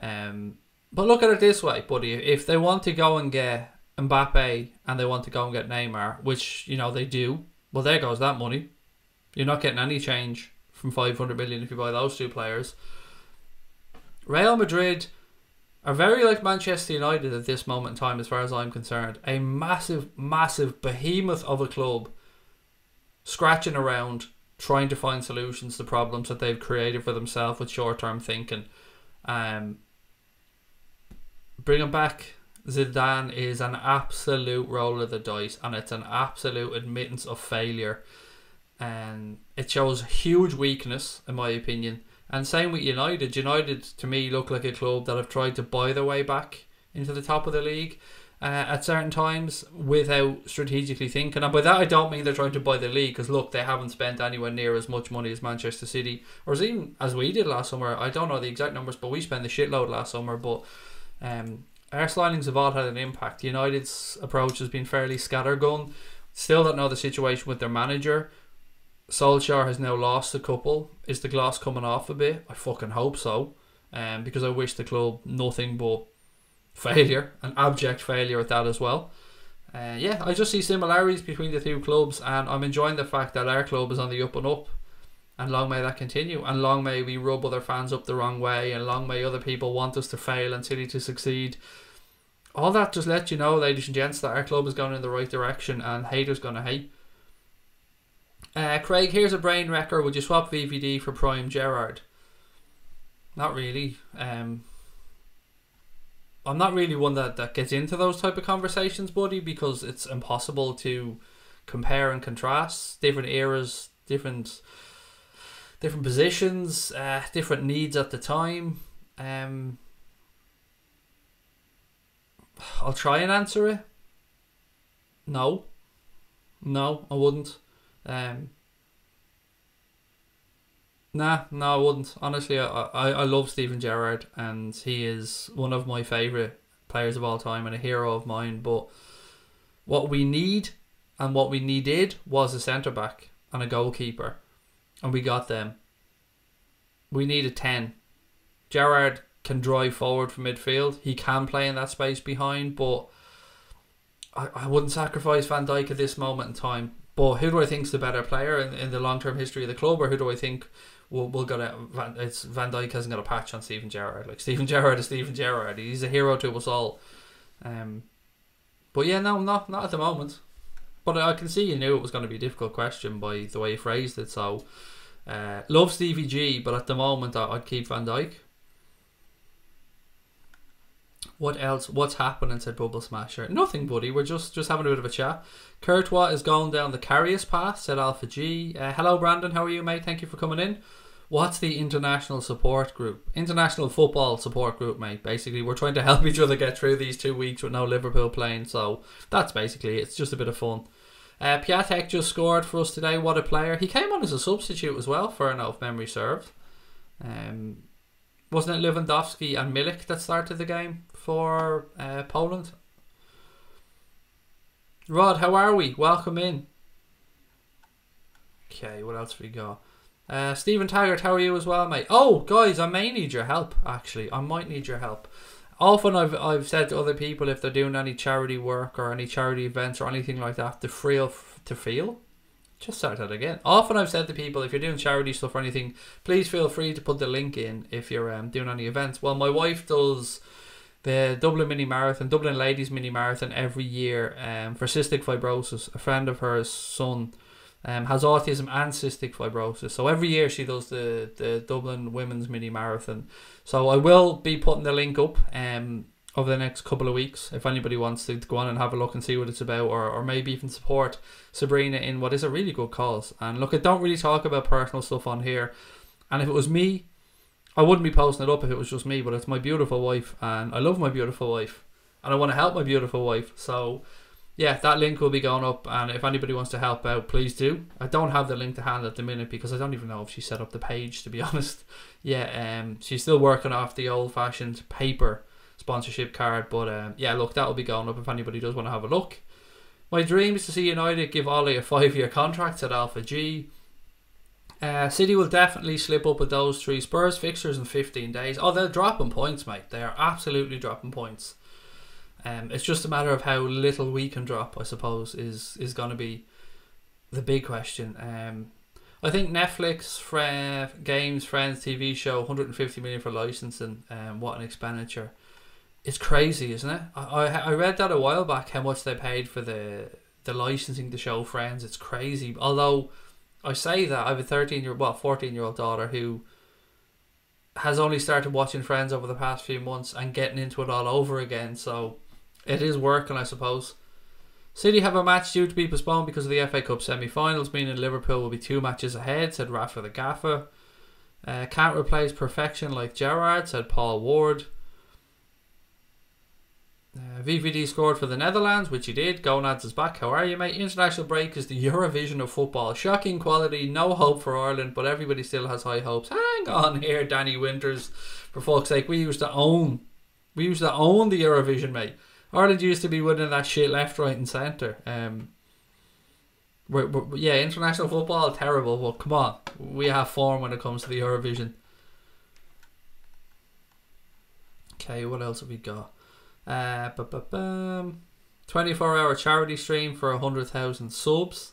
but look at it this way, buddy. If they want to go and get Mbappe and they want to go and get Neymar, which, you know, they do, well, there goes that money. You're not getting any change from 500 million if you buy those 2 players. Real Madrid are very like Manchester United at this moment in time, as far as I'm concerned. A massive, massive behemoth of a club scratching around, trying to find solutions to problems that they've created for themselves with short-term thinking. Bringing back Zidane is an absolute roll of the dice, and it's an absolute admittance of failure, and it shows huge weakness in my opinion. And same with United. United to me look like a club that have tried to buy their way back into the top of the league at certain times without strategically thinking. And by that I don't mean they're trying to buy the league, because look, they haven't spent anywhere near as much money as Manchester City, or as even as we did last summer. I don't know the exact numbers, but we spent a shitload last summer. But our signings have all had an impact. United's approach has been fairly scattergun. Still don't know the situation with their manager. Solskjaer has now lost a couple. Is the gloss coming off a bit? I fucking hope so. Because I wish the club nothing but failure, an abject failure at that as well. Yeah, I just see similarities between the 2 clubs, and I'm enjoying the fact that our club is on the up and up, and long may that continue, and long may we rub other fans up the wrong way, and long may other people want us to fail and City to succeed. All that just lets you know, ladies and gents, that our club is going in the right direction, and haters gonna hate. Craig, here's a brain wrecker. Would you swap VVD for Prime Gerrard? Not really. I'm not really one that gets into those type of conversations, buddy, because it's impossible to compare and contrast different eras, different positions, different needs at the time. I'll try and answer it. No, I wouldn't. Nah, no, I wouldn't. Honestly, I love Steven Gerrard, and he is one of my favourite players of all time and a hero of mine. But what we need and what we needed was a centre-back and a goalkeeper, and we got them. We needed 10. Gerrard can drive forward from midfield. He can play in that space behind, but I wouldn't sacrifice Van Dijk at this moment in time. But who do I think is the better player in the long-term history of the club, or who do I think will get it? Van Dijk hasn't got a patch on Steven Gerrard. Like, Steven Gerrard is Steven Gerrard. He's a hero to us all. But yeah, no, not at the moment. But I can see you knew it was going to be a difficult question by the way you phrased it. So Love Stevie G, but at the moment I'd keep Van Dijk. What else? What's happening? Said Bubble Smasher. Nothing, buddy. We're just having a bit of a chat. Courtois is going down the Carius path, said Alpha G. Hello, Brandon. How are you, mate? Thank you for coming in. What's the international support group? International football support group, mate. Basically, we're trying to help each other get through these 2 weeks with no Liverpool playing. So that's basically it. It's just a bit of fun. Piatek just scored for us today. What a player. He came on as a substitute as well, for enough if memory served. Wasn't it Lewandowski and Milik that started the game for Poland? Rod, how are we? Welcome in. Okay, what else have we got? Stephen Taggart, how are you as well, mate? Oh, guys, I may need your help, actually. I might need your help. Often I've said to other people, if they're doing any charity work or any charity events or anything like that, just start that again. Often I've said to people, if you're doing charity stuff or anything, please feel free to put the link in if you're doing any events. Well, my wife does the Dublin Ladies Mini Marathon every year for cystic fibrosis. A friend of hers' son has autism and cystic fibrosis. So every year she does the Dublin Women's Mini Marathon. So I will be putting the link up over the next couple of weeks if anybody wants to go on and have a look and see what it's about, or maybe even support Sabrina in what is a really good cause. And look, I don't really talk about personal stuff on here, and if it was me, I wouldn't be posting it up if it was just me, but it's my beautiful wife, and I love my beautiful wife, and I want to help my beautiful wife. So yeah, that link will be going up, and if anybody wants to help out, please do. I don't have the link to hand at the minute because I don't even know if she set up the page, to be honest. Yeah, she's still working off the old-fashioned paper sponsorship card, but yeah, look, that will be going up if anybody does want to have a look. My dream is to see United give Ollie a 5-year contract, said Alpha G. City will definitely slip up with those 3 Spurs fixtures in 15 days. Oh, they're dropping points, mate. They are absolutely dropping points. It's just a matter of how little we can drop, I suppose, is going to be the big question. I think Netflix, games, Friends, TV show, 150 million for licensing. What an expenditure. It's crazy, isn't it? I read that a while back, how much they paid for the licensing to show Friends. It's crazy. Although I say that, I have a 14-year-old daughter who has only started watching Friends over the past few months and getting into it all over again. So it is working, I suppose. City have a match due to be postponed because of the FA Cup semi-finals, meaning Liverpool will be 2 matches ahead, said Rafa the Gaffer. Can't replace perfection like Gerrard, said Paul Ward. VVD scored for the Netherlands, which he did. Gonads is back. How are you, mate? International break is the Eurovision of football. Shocking quality, no hope for Ireland, but everybody still has high hopes. Hang on here, Danny Winters. For fuck's sake, we used to own the Eurovision, mate. Ireland used to be winning that shit left, right, and centre. Yeah, international football terrible, but come on, we have form when it comes to the Eurovision. Okay, what else have we got? 24-hour charity stream for 100,000 subs,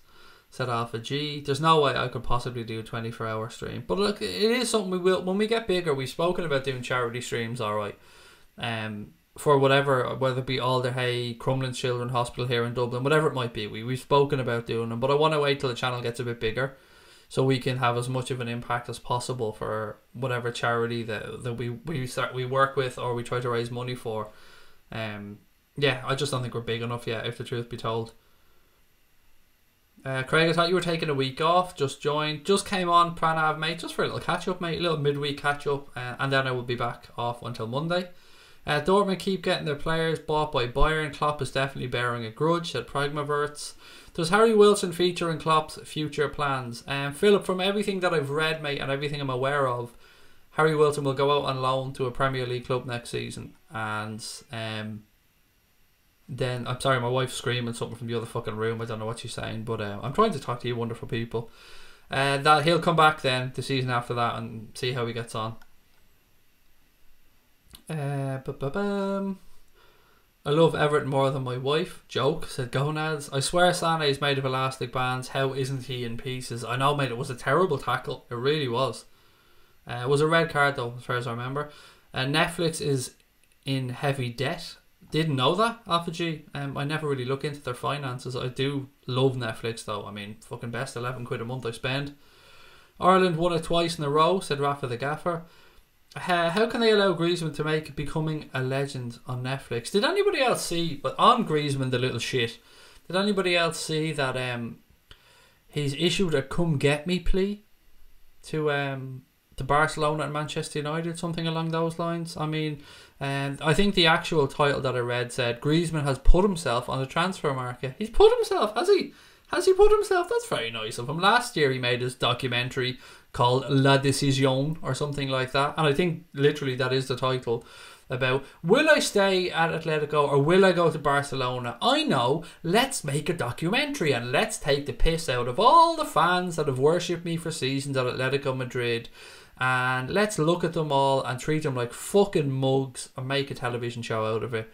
said Alpha G. There's no way I could possibly do a 24-hour stream, but look, it is something we will when we get bigger. We've spoken about doing charity streams, all right. For whatever, whether it be Alderhay, Crumlin Children's Hospital here in Dublin, whatever it might be, we've spoken about doing them. But I want to wait till the channel gets a bit bigger, so we can have as much of an impact as possible for whatever charity that we work with or we try to raise money for. Yeah, I just don't think we're big enough yet, if the truth be told. Craig, I thought you were taking a week off. Just joined, just came on, Pranav, mate, just for a little catch up, mate, a little midweek catch up, and then I will be back off until Monday. Dortmund keep getting their players bought by Bayern. Klopp is definitely bearing a grudge, said Pragmaverts. Does Harry Wilson feature in Klopp's future plans? Philip, from everything that I've read, mate, and everything I'm aware of, Harry Wilson will go out on loan to a Premier League club next season. And then, I'm sorry, my wife's screaming something from the other fucking room. I don't know what she's saying, but I'm trying to talk to you wonderful people. That he'll come back then the season after that and see how he gets on. I love Everton more than my wife. Joke, said Gonads. I swear Sane is made of elastic bands. How isn't he in pieces? I know, mate, it was a terrible tackle. It really was. It was a red card though, as far as I remember. Netflix is in heavy debt. Didn't know that, Alpha G. I never really look into their finances. I do love Netflix though. I mean, fucking best, 11 quid a month I spend. Ireland won it twice in a row, said Rafa the Gaffer. How can they allow Griezmann to make Becoming a Legend on Netflix? Did anybody else see, but on Griezmann the little shit, did anybody else see that he's issued a come get me plea to Barcelona and Manchester United, something along those lines? I mean, I think the actual title that I read said Griezmann has put himself on the transfer market. He's put himself, has he? Has he put himself? That's very nice of him. Last year he made his documentary called La Décision or something like that, and I think literally that is the title, about will I stay at Atletico or will I go to Barcelona? I know, let's make a documentary and let's take the piss out of all the fans that have worshipped me for seasons at Atletico Madrid, and let's look at them all and treat them like fucking mugs and make a television show out of it,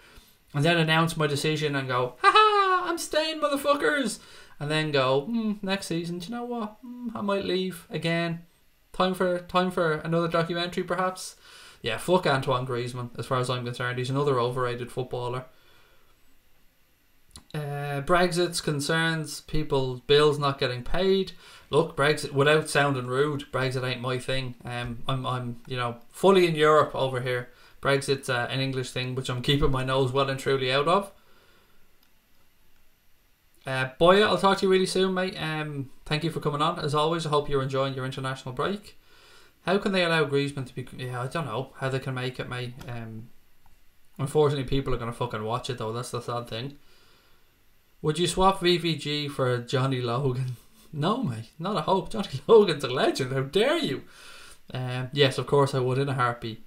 and then announce my decision and go, haha, I'm staying, motherfuckers. And then go, next season, do you know what? I might leave again. Time for another documentary, perhaps. Yeah, fuck Antoine Griezmann, as far as I'm concerned. He's another overrated footballer. Brexit's concerns, people's bills not getting paid. Look, Brexit, without sounding rude, Brexit ain't my thing. I'm fully in Europe over here. Brexit's an English thing, which I'm keeping my nose well and truly out of. Boya, I'll talk to you really soon, mate. Thank you for coming on, as always. I hope you're enjoying your international break. How can they allow Griezmann to be... Yeah, I don't know how they can make it, mate. Unfortunately, people are going to fucking watch it, though. That's the sad thing. Would you swap VVG for Johnny Logan? No, mate. Not a hope. Johnny Logan's a legend. How dare you? Yes, of course I would, in a heartbeat.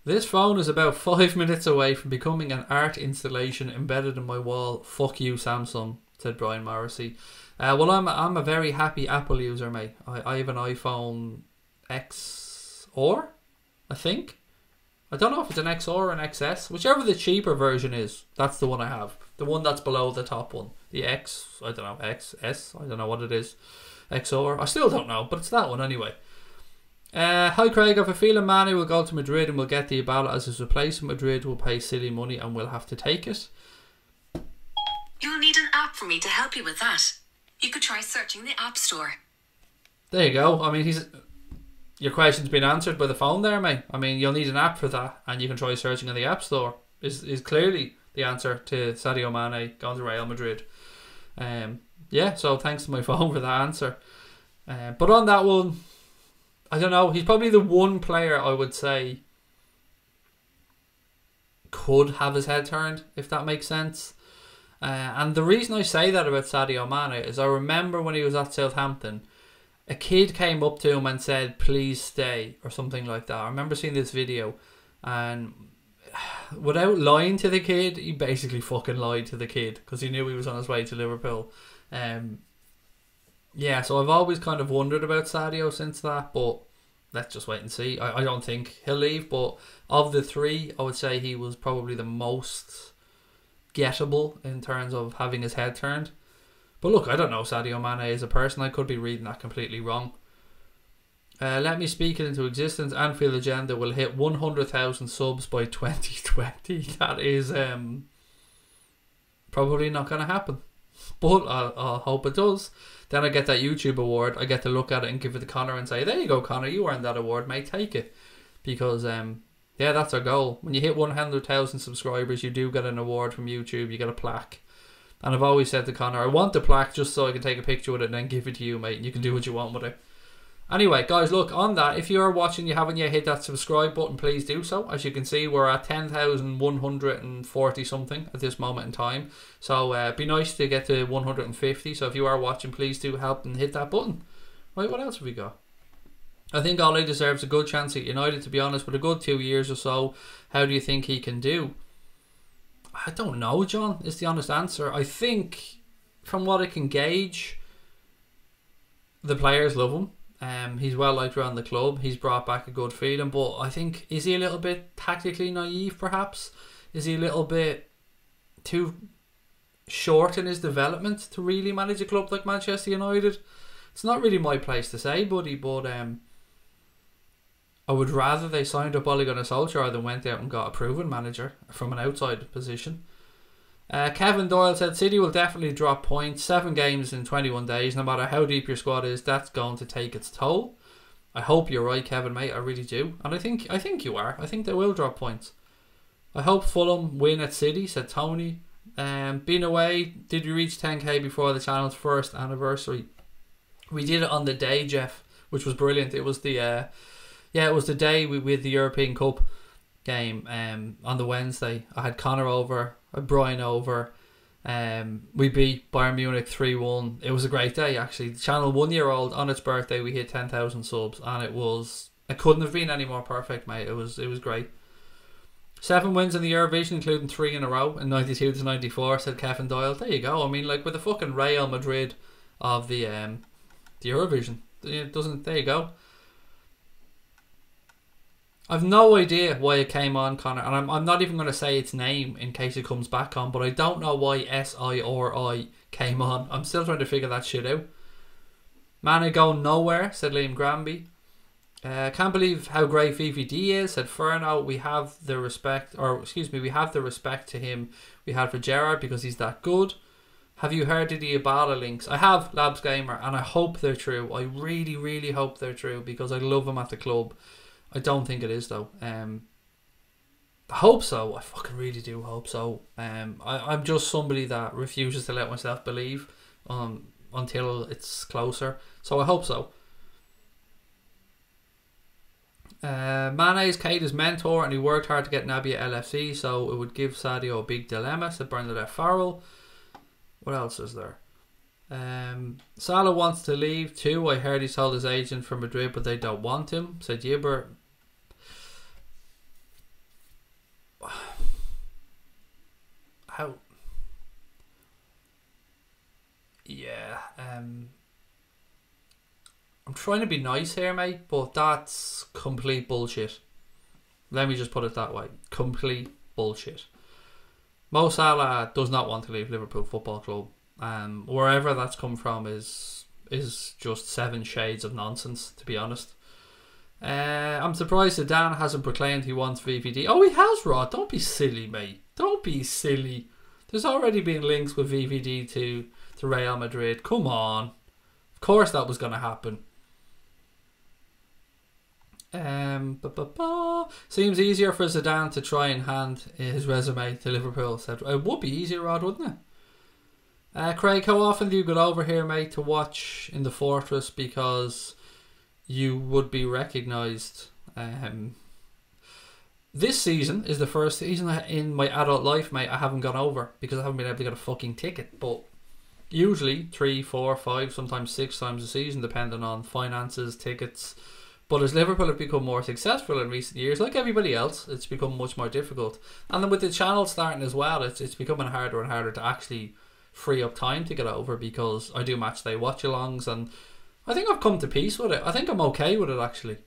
This phone is about 5 minutes away from becoming an art installation embedded in my wall. Fuck you, Samsung, said Brian Morrissey. Well, I'm a very happy Apple user, mate. I have an iPhone XR, I think. I don't know if it's an XR or an XS. Whichever the cheaper version is, that's the one I have. The one that's below the top one. The X, I don't know, XS, I don't know what it is. XR, I still don't know, but it's that one anyway. Hi Craig, I have a feeling Mane will go to Madrid and will get the Dybala as his replacement. Madrid will pay silly money and will have to take it. You'll need an app for me to help you with that. You could try searching the App Store. There you go. I mean, your question's been answered by the phone there, mate. I mean, you'll need an app for that, and you can try searching in the App Store. Is clearly the answer to Sadio Mane going to Real Madrid. Yeah, so thanks to my phone for that answer. But on that one, I don't know. He's probably the one player I would say could have his head turned, if that makes sense. And the reason I say that about Sadio Mane is I remember when he was at Southampton, a kid came up to him and said, please stay, or something like that. I remember seeing this video, and without lying to the kid, he basically fucking lied to the kid because he knew he was on his way to Liverpool. Yeah, so I've always kind of wondered about Sadio since that, but let's just wait and see. I don't think he'll leave, but of the three, I would say he was probably the most gettable in terms of having his head turned. But look, I don't know Sadio Mane as a person. I could be reading that completely wrong. Let me speak it into existence. Anfield Agenda will hit 100,000 subs by 2020. That is probably not going to happen, but I'll hope it does. Then I get that YouTube award. I get to look at it and give it to Connor and say, there you go, Connor, you earned that award, mate, take it. Because yeah, that's our goal. When you hit 100,000 subscribers, you do get an award from YouTube. You get a plaque. And I've always said to Connor, I want the plaque just so I can take a picture with it and then give it to you, mate, and you can do what you want with it. Anyway, guys, look, on that, if you are watching, you haven't yet hit that subscribe button, please do so. As you can see, we're at 10,140 something at this moment in time. So it'd be nice to get to 150. So if you are watching, please do help and hit that button. Right, what else have we got? I think Ole deserves a good chance at United, to be honest, with a good 2 years or so. How do you think he can do? I don't know, John, is the honest answer. I think, from what I can gauge, the players love him. He's well liked around the club. He's brought back a good feeling, but I think, is he a little bit tactically naive perhaps? Is he a little bit too short in his development to really manage a club like Manchester United? It's not really my place to say, buddy, but I would rather they signed up Ole Gunnar Solskjaer than went out and got a proven manager from an outside position. Kevin Doyle said City will definitely drop points. 7 games in 21 days. No matter how deep your squad is, that's going to take its toll. I hope you're right, Kevin, mate. I really do. And I think you are. I think they will drop points. I hope Fulham win at City, said Tony. Being away, did we reach 10k before the channel's first anniversary? We did it on the day, Jeff, which was brilliant. It was the it was the day we had the European Cup game on the Wednesday. I had Connor over, I had Brian over. We beat Bayern Munich 3-1. It was a great day, actually. The channel 1 year old, on its birthday, we hit 10,000 subs, and it couldn't have been any more perfect, mate. It was great. 7 wins in the Eurovision, including 3 in a row in 92 to 94, said Kevin Doyle. There you go. I mean, like, with the fucking Real Madrid of the Eurovision, it doesn't. There you go. I've no idea why it came on, Connor, and I'm not even going to say its name in case it comes back on, but I don't know why SIRI came on. I'm still trying to figure that shit out. Mana going nowhere, said Liam Granby. Can't believe how great VVD is, said Ferno. We have the respect to him we had for Gerrard because he's that good. Have you heard of the Ibala links? I have, Labs Gamer, and I hope they're true. I really, really hope they're true because I love him at the club. I don't think it is though. I hope so. I fucking really do hope so. I'm just somebody that refuses to let myself believe until it's closer. So I hope so. Mane is Keita's mentor and he worked hard to get Naby at LFC, so it would give Sadio a big dilemma, said Bernadette Farrell. What else is there? Salah wants to leave too. I heard he's told his agent for Madrid, but they don't want him, said Yibber. How? Yeah. I'm trying to be nice here, mate, but that's complete bullshit. Let me just put it that way. Complete bullshit. Mo Salah does not want to leave Liverpool Football Club. Wherever that's come from is just 7 shades of nonsense, to be honest. I'm surprised Zidane hasn't proclaimed he wants VVD. Oh, he has, Rod. Don't be silly, mate. Don't be silly. There's already been links with VVD to Real Madrid. Come on. Of course that was going to happen. Seems easier for Zidane to try and hand his resume to Liverpool. Said it would be easier, Rod, wouldn't it? Craig, how often do you get over here, mate, to watch in the Fortress because you would be recognised? This season is the first season in my adult life, mate, I haven't gone over because I haven't been able to get a fucking ticket. But usually 3, 4, 5, sometimes 6 times a season, depending on finances, tickets. But as Liverpool have become more successful in recent years, like everybody else, it's become much more difficult. And then with the channel starting as well, it's becoming harder and harder to actually free up time to get over because I do match day watch alongs and I think I've come to peace with it. I think I'm okay with it actually.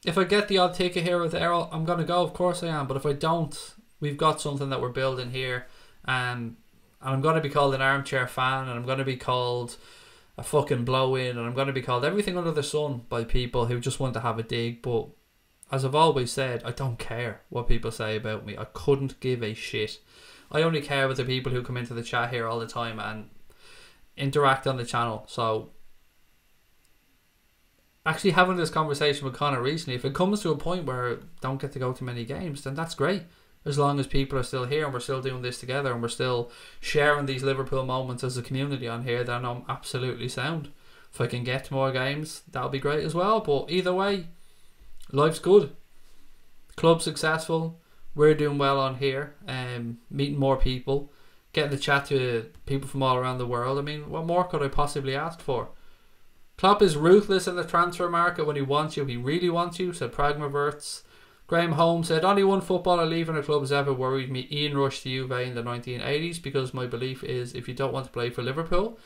If I get the odd ticket here or there, I'm going to go, of course I am. But if I don't, we've got something that we're building here and I'm going to be called an armchair fan and I'm going to be called a fucking blow-in and I'm going to be called everything under the sun by people who just want to have a dig. But as I've always said, I don't care what people say about me. I couldn't give a shit. I only care with the people who come into the chat here all the time and interact on the channel. So actually having this conversation with Connor recently, if it comes to a point where I don't get to go to many games, then that's great. As long as people are still here and we're still doing this together and we're still sharing these Liverpool moments as a community on here, then I'm absolutely sound. If I can get to more games, that'll be great as well. But either way, life's good. Club's successful. We're doing well on here. Meeting more people. Getting to chat to people from all around the world. I mean, what more could I possibly ask for? Klopp is ruthless in the transfer market when he wants you. He really wants you, said Pragmaverts. Graham Holmes said, only one footballer leaving a club has ever worried me. Ian Rush to Juve in the 1980s because my belief is if you don't want to play for Liverpool,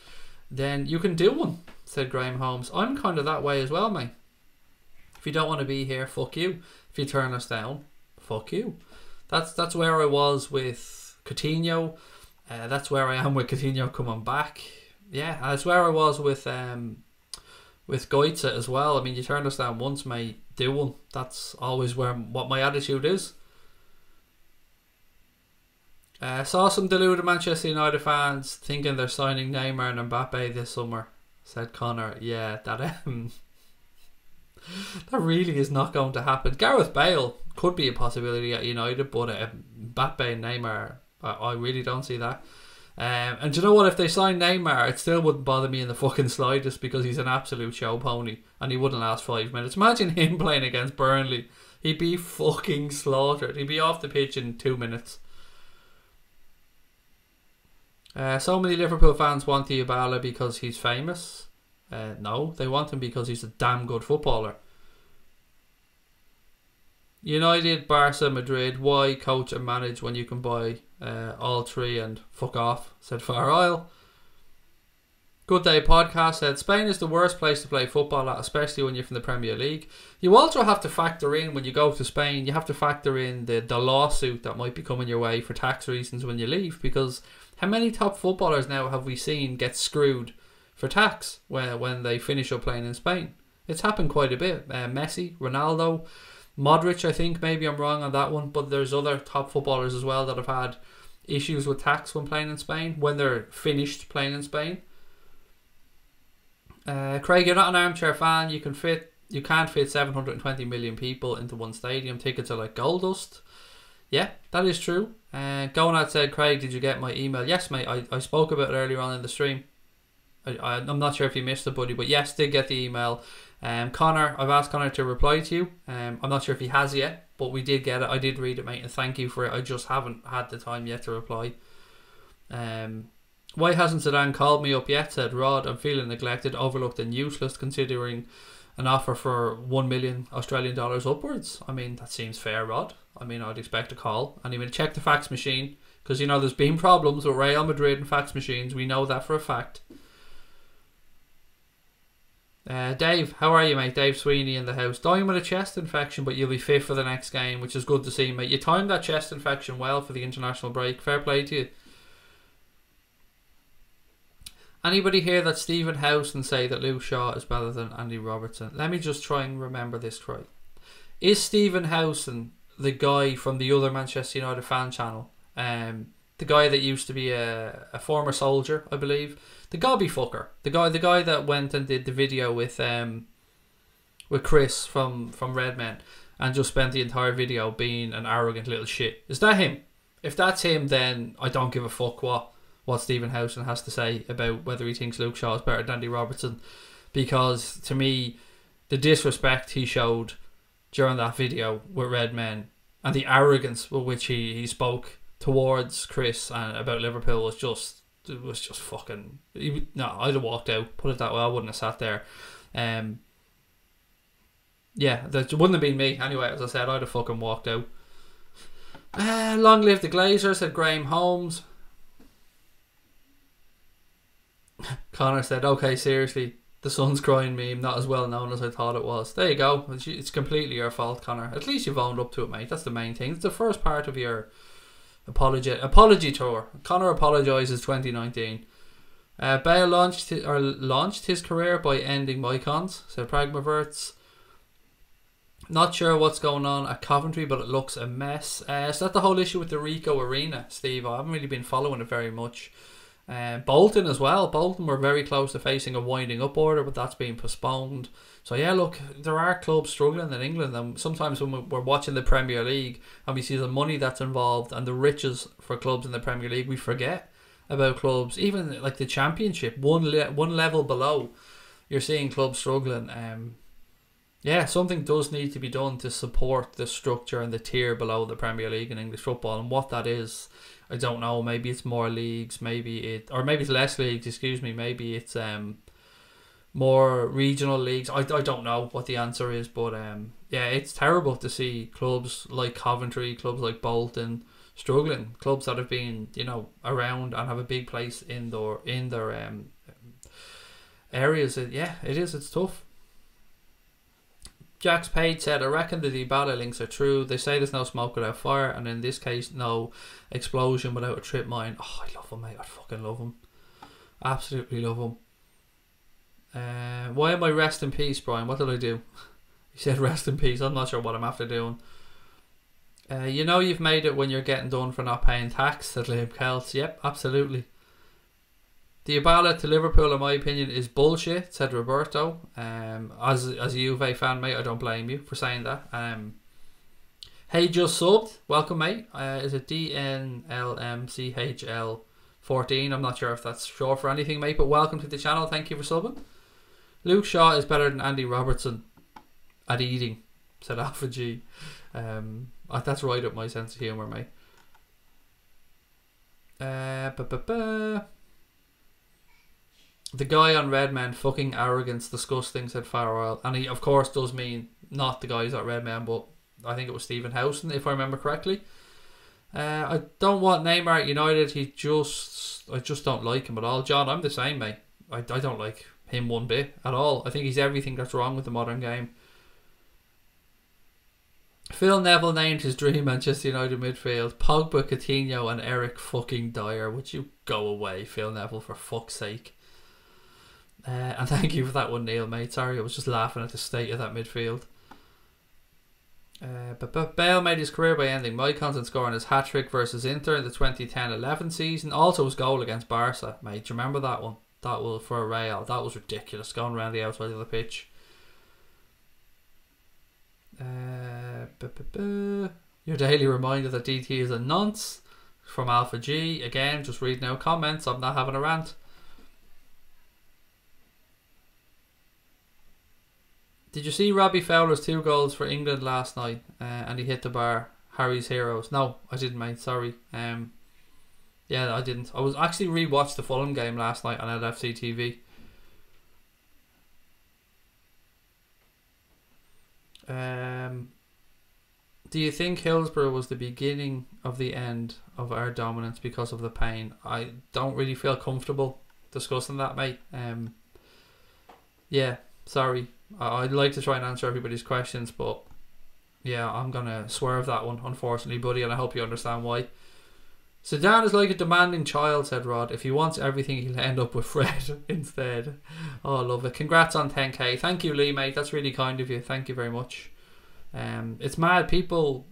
then you can do one, said Graham Holmes. I'm kind of that way as well, mate. If you don't want to be here, fuck you. If you turn us down, fuck you. That's where I was with Coutinho. That's where I am with Coutinho coming back. Yeah, that's where I was with Goitze as well. I mean, you turned us down once, mate. Do one. That's always what my attitude is. Saw some deluded Manchester United fans thinking they're signing Neymar and Mbappe this summer, said Connor. Yeah, that really is not going to happen. Gareth Bale could be a possibility at United, but Mbappe and Neymar, I really don't see that. And do you know what? If they sign Neymar, it still wouldn't bother me in the fucking slightest, because he's an absolute show pony and he wouldn't last 5 minutes. Imagine him playing against Burnley. He'd be fucking slaughtered. He'd be off the pitch in 2 minutes. So many Liverpool fans want Dybala because he's famous. No, they want him because he's a damn good footballer. United, Barca, Madrid. Why coach and manage when you can buy all three and fuck off, said Far Isle. Good Day Podcast said Spain is the worst place to play football at, especially when you're from the Premier League. You also have to factor in, when you go to Spain, you have to factor in the lawsuit that might be coming your way for tax reasons when you leave, because how many top footballers now have we seen get screwed for tax when they finish up playing in Spain? It's happened quite a bit. Messi, Ronaldo, Modric, I think, maybe I'm wrong on that one, but there's other top footballers as well that have had issues with tax when playing in Spain, when they're finished playing in Spain. Craig, you're not an armchair fan. You can't fit 720 million people into one stadium. Tickets are like gold dust. Yeah, that is true. Gonad said, Craig, did you get my email? Yes, mate. I spoke about it earlier on in the stream. I'm not sure if you missed it, buddy, but yes, did get the email. Connor, I've asked Connor to reply to you. I'm not sure if he has yet, but we did get it. I did read it, mate, and thank you for it. I just haven't had the time yet to reply. Why hasn't Zidane called me up yet, said Rod. I'm feeling neglected, overlooked and useless, considering an offer for $1 million Australian dollars upwards. I mean, that seems fair, Rod. I mean, I'd expect a call. And even check the fax machine, because you know there's been problems with Real Madrid and fax machines. We know that for a fact. Dave, how are you, mate? Dave Sweeney in the house. Dying with a chest infection, but you'll be fit for the next game, which is good to see, mate. You timed that chest infection well for the international break. Fair play to you. Anybody here that Stephen House and say that Luke Shaw is better than Andy Robertson? Let me just try and remember this right. Is Stephen Howson the guy from the other Manchester United fan channel? The guy that used to be a former soldier, I believe. The gobby fucker. The guy that went and did the video with Chris from Redmen and just spent the entire video being an arrogant little shit. Is that him? If that's him, then I don't give a fuck what Stephen Howson has to say about whether he thinks Luke Shaw is better than Andy Robertson, because to me the disrespect he showed during that video with Redmen and the arrogance with which he spoke towards Chris and about Liverpool was just fucking... No, I'd have walked out, put it that way. I wouldn't have sat there. Yeah, that wouldn't have been me anyway. As I said, I'd have fucking walked out. Long live the Glazers, said Graham Holmes. Connor said, okay, seriously, the sun's crying meme, not as well known as I thought it was. There you go. It's completely your fault, Connor. At least you've owned up to it, mate. That's the main thing. It's the first part of your apology tour. Connor apologises 2019. Bale launched his career by ending Mycons, said Pragmaverts. Not sure what's going on at Coventry, but it looks a mess. Is that the whole issue with the Rico Arena, Steve? I haven't really been following it very much. Bolton as well. Bolton were very close to facing a winding up order, but that's been postponed. So yeah, look, there are clubs struggling in England, and sometimes when we're watching the Premier League and we see the money that's involved and the riches for clubs in the Premier League, we forget about clubs, even like the Championship, one level below, you're seeing clubs struggling. Yeah, something does need to be done to support the structure and the tier below the Premier League in English football, and what that is, I don't know. Maybe it's more leagues, maybe it's less leagues, excuse me, maybe it's more regional leagues. I don't know what the answer is, but yeah, it's terrible to see clubs like Coventry, clubs like Bolton struggling, clubs that have been, you know, around and have a big place in their areas. Yeah, it is, it's tough. Jax Page said, I reckon the Dybala links are true. They say there's no smoke without fire, and in this case, no explosion without a trip mine. Oh, I love him, mate. I fucking love him. Absolutely love him. Why am I rest in peace, Brian? What did I do? He said rest in peace. I'm not sure what I'm after doing. You know you've made it when you're getting done for not paying tax, said Liam Kelts. Yep, absolutely. The Ibala to Liverpool, in my opinion, is bullshit, said Roberto. As a Juve fan, mate, I don't blame you for saying that. Hey, just subbed. Welcome, mate. Is it DNLMCHL14? I'm not sure if that's short for anything, mate, but welcome to the channel. Thank you for subbing. Luke Shaw is better than Andy Robertson at eating, said Alpha G. That's right up my sense of humour, mate. The guy on Redmen, fucking arrogance, disgusting, said Farrell. And he, of course, does mean not the guys at Redmen, but I think it was Stephen Howson, if I remember correctly. I don't want Neymar at United. I just don't like him at all. John, I'm the same, mate. I don't like him one bit at all. I think he's everything that's wrong with the modern game. Phil Neville named his dream Manchester United midfield Pogba, Coutinho and Eric fucking Dyer. Would you go away, Phil Neville, for fuck's sake? And thank you for that one, Neil, mate. Sorry, I was just laughing at the state of that midfield. But Bale made his career by ending Mycons and scoring his hat-trick versus Inter in the 2010-11 season. Also his goal against Barca, mate. Do you remember that one? That was for Real. That was ridiculous, going around the outside of the pitch. Your daily reminder that DT is a nonce from Alpha G. Again, just reading out comments. I'm not having a rant. Did you see Robbie Fowler's 2 goals for England last night? And he hit the bar. Harry's heroes. No, I didn't, mate. Sorry. Yeah, I didn't. I was actually rewatched the Fulham game last night on LFC TV. Do you think Hillsborough was the beginning of the end of our dominance because of the pain? I don't really feel comfortable discussing that, mate. Yeah, sorry. I'd like to try and answer everybody's questions, but yeah, I'm gonna swerve that one, unfortunately, buddy, and I hope you understand why. Zidane is like a demanding child, said Rod. If he wants everything, he'll end up with Fred instead. Oh, I love it. Congrats on 10k. Thank you, Lee, mate. That's really kind of you. Thank you very much. It's mad. People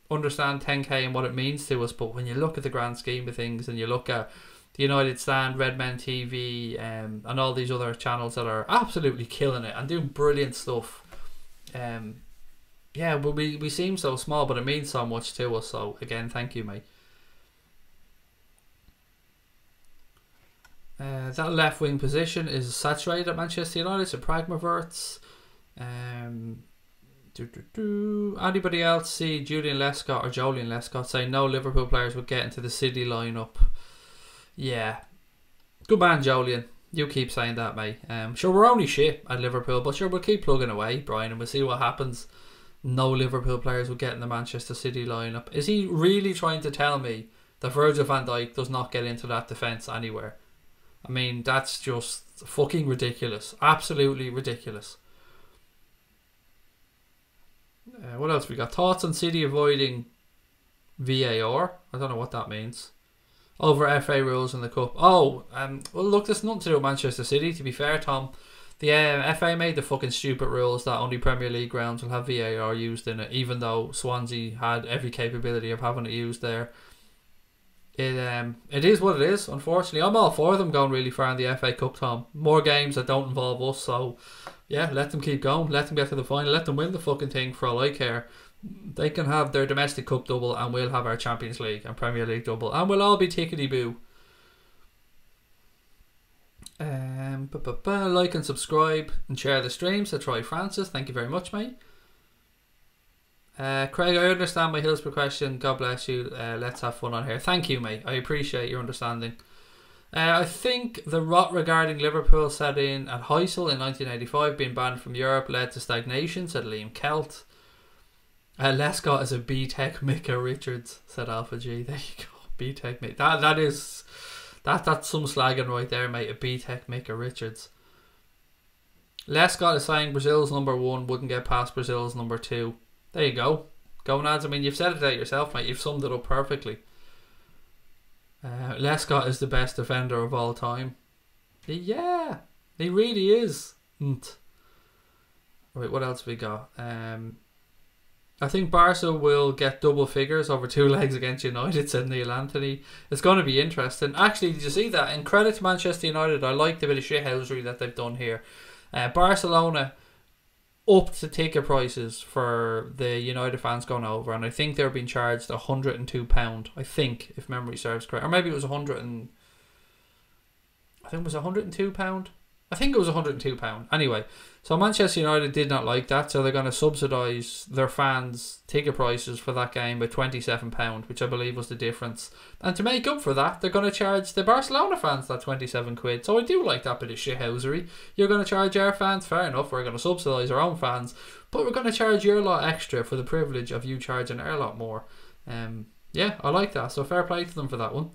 understand 10k and what it means to us, but when you look at the grand scheme of things and you look at the United Stand, Redmen TV, and all these other channels that are absolutely killing it and doing brilliant stuff, yeah, but we seem so small, but it means so much to us. So again, thank you, mate. That left wing position is saturated at Manchester United, so Pragmaverts. Anybody else see Julian Lescott or Jolien Lescott say no Liverpool players would get into the City lineup? Yeah, good man, Jolien. You keep saying that, mate. Sure, we're only shit at Liverpool, but sure, we'll keep plugging away, Brian, and we'll see what happens. No Liverpool players would get in the Manchester City lineup. Is he really trying to tell me that Virgil van Dijk does not get into that defence anywhere? I mean, that's just fucking ridiculous. Absolutely ridiculous. What else we got? Thoughts on City avoiding VAR? I don't know what that means. Over FA rules in the Cup. Oh, well, look, there's nothing to do with Manchester City, to be fair, Tom. The FA made the fucking stupid rules that only Premier League grounds will have VAR used in it, even though Swansea had every capability of having it used there. It is what it is, unfortunately. I'm all for them going really far in the FA Cup, Tom. More games that don't involve us, so yeah, let them keep going. Let them get to the final. Let them win the fucking thing for all I care. They can have their domestic cup double and we'll have our Champions League and Premier League double and we'll all be tickety-boo. Like and subscribe and share the stream, so Troy Francis, thank you very much, mate. Craig, I understand my Hillsborough question. God bless you. Let's have fun on here. Thank you, mate. I appreciate your understanding. I think the rot regarding Liverpool set in at Heysel in 1985 being banned from Europe led to stagnation, said Liam Kelt. Lescott is a B-Tech Micah Richards, said Alpha G. There you go. B-Tech Micah. That's some slagging right there, mate. A B-Tech Micah Richards. Lescott is saying Brazil's #1 wouldn't get past Brazil's #2. There you go. Gonads. I mean, you've said it out yourself, mate. You've summed it up perfectly. Lescott is the best defender of all time. Yeah, he really is. Right, what else we got? I think Barca will get double figures over 2 legs against United, said Neil Anthony. It's going to be interesting. Actually, did you see that? In credit to Manchester United, I like the bit of shithousery that they've done here. Barcelona upped the ticket prices for the United fans going over, and I think they're being charged £102. I think, if memory serves correct, or maybe it was £102. I think it was £102. Anyway, so Manchester United did not like that, so they're going to subsidise their fans' ticket prices for that game by £27, which I believe was the difference. And to make up for that, they're going to charge the Barcelona fans that £27. So I do like that bit of shithousery. You're going to charge our fans, fair enough, we're going to subsidise our own fans, but we're going to charge your lot extra for the privilege of you charging our lot more. Yeah, I like that, so fair play to them for that one.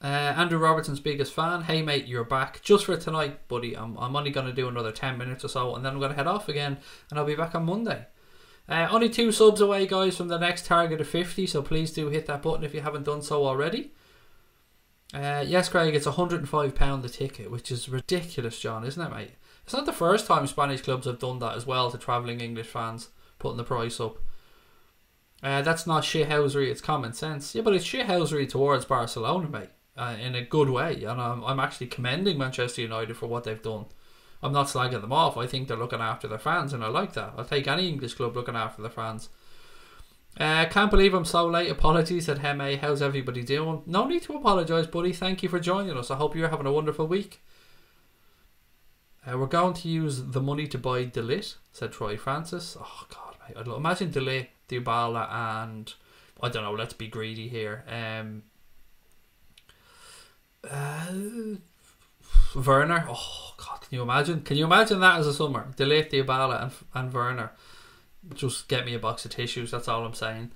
Andrew Robertson's biggest fan. Hey mate, you're back just for tonight, buddy. I'm only going to do another 10 minutes or so, and then I'm going to head off again, and I'll be back on Monday. Only 2 subs away, guys, from the next target of 50, so please do hit that button if you haven't done so already. Yes, Craig, it's £105 a ticket, which is ridiculous, John, isn't it, mate? It's not the first time Spanish clubs have done that as well to travelling English fans, putting the price up. That's not shithousery, it's common sense. Yeah, but it's shithousery towards Barcelona, mate. In a good way, and I'm actually commending Manchester United for what they've done. I'm not slagging them off. I think they're looking after their fans, and I like that. I'll take any English club looking after their fans. Can't believe I'm so late. Apologies, said Heme. How's everybody doing? No need to apologise, buddy. Thank you for joining us. I hope you're having a wonderful week. We're going to use the money to buy Delit, said Troy Francis. Oh God, mate. I'd imagine Delit, Dybala, and I don't know. Let's be greedy here. Werner. Oh God, can you imagine? Can you imagine that as a summer? Delete Dybala and Werner. Just get me a box of tissues. That's all I'm saying.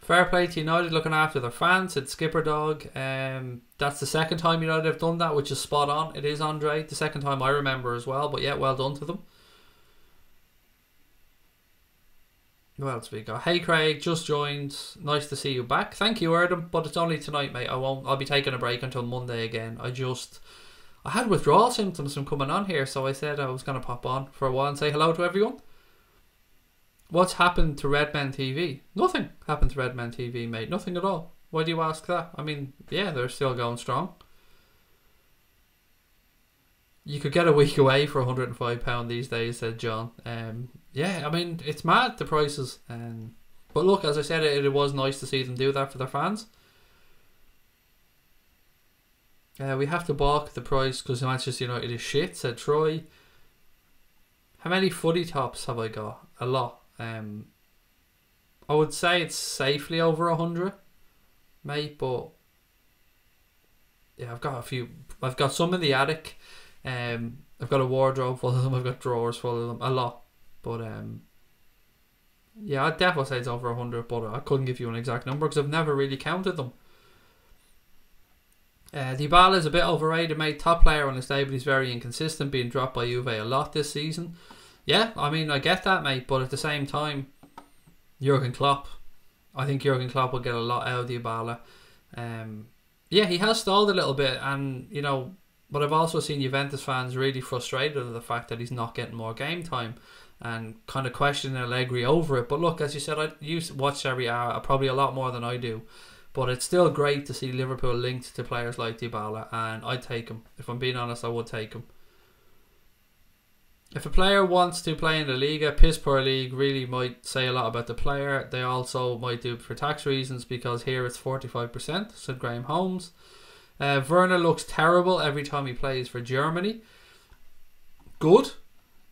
Fair play to United looking after their fans. It's Skipper Dog. That's the second time United have done that, which is spot on. It is, Andre. The second time I remember as well. But yeah, well done to them. Who else we got? Hey Craig, just joined. Nice to see you back. Thank you, Erdem, but it's only tonight, mate. I'll be taking a break until Monday again. I had withdrawal symptoms from coming on here, so I said I was going to pop on for a while and say hello to everyone. What's happened to Redmen TV? Nothing happened to Redmen TV, mate. Nothing at all. Why do you ask that? I mean, yeah, they're still going strong. You could get a week away for £105 these days, said John. Yeah, I mean, it's mad, the prices. But look, as I said, it was nice to see them do that for their fans. We have to balk the price because Manchester United is shit, said Troy. How many footy tops have I got? A lot. I would say it's safely over 100, mate, but yeah, I've got a few. I've got some in the attic. I've got a wardrobe full of them. I've got drawers full of them. A lot. But yeah, I'd definitely say it's over 100, but I couldn't give you an exact number because I've never really counted them. Dybala is a bit overrated, mate. Top player on his day, but he's very inconsistent, being dropped by Juve a lot this season. Yeah, I mean, I get that, mate, but at the same time, Jurgen Klopp, I think Jurgen Klopp will get a lot out of Dybala. Yeah, he has stalled a little bit, and you know, but I've also seen Juventus fans really frustrated with the fact that he's not getting more game time and kind of questioning Allegri over it. But look, as you said, you watch Serie A probably a lot more than I do. But it's still great to see Liverpool linked to players like Dybala, and I'd take him. If I'm being honest, I would take him. If a player wants to play in the Liga, piss poor league really might say a lot about the player. They also might do it for tax reasons because here it's 45%, said Graham Holmes. Werner looks terrible every time he plays for Germany. Good.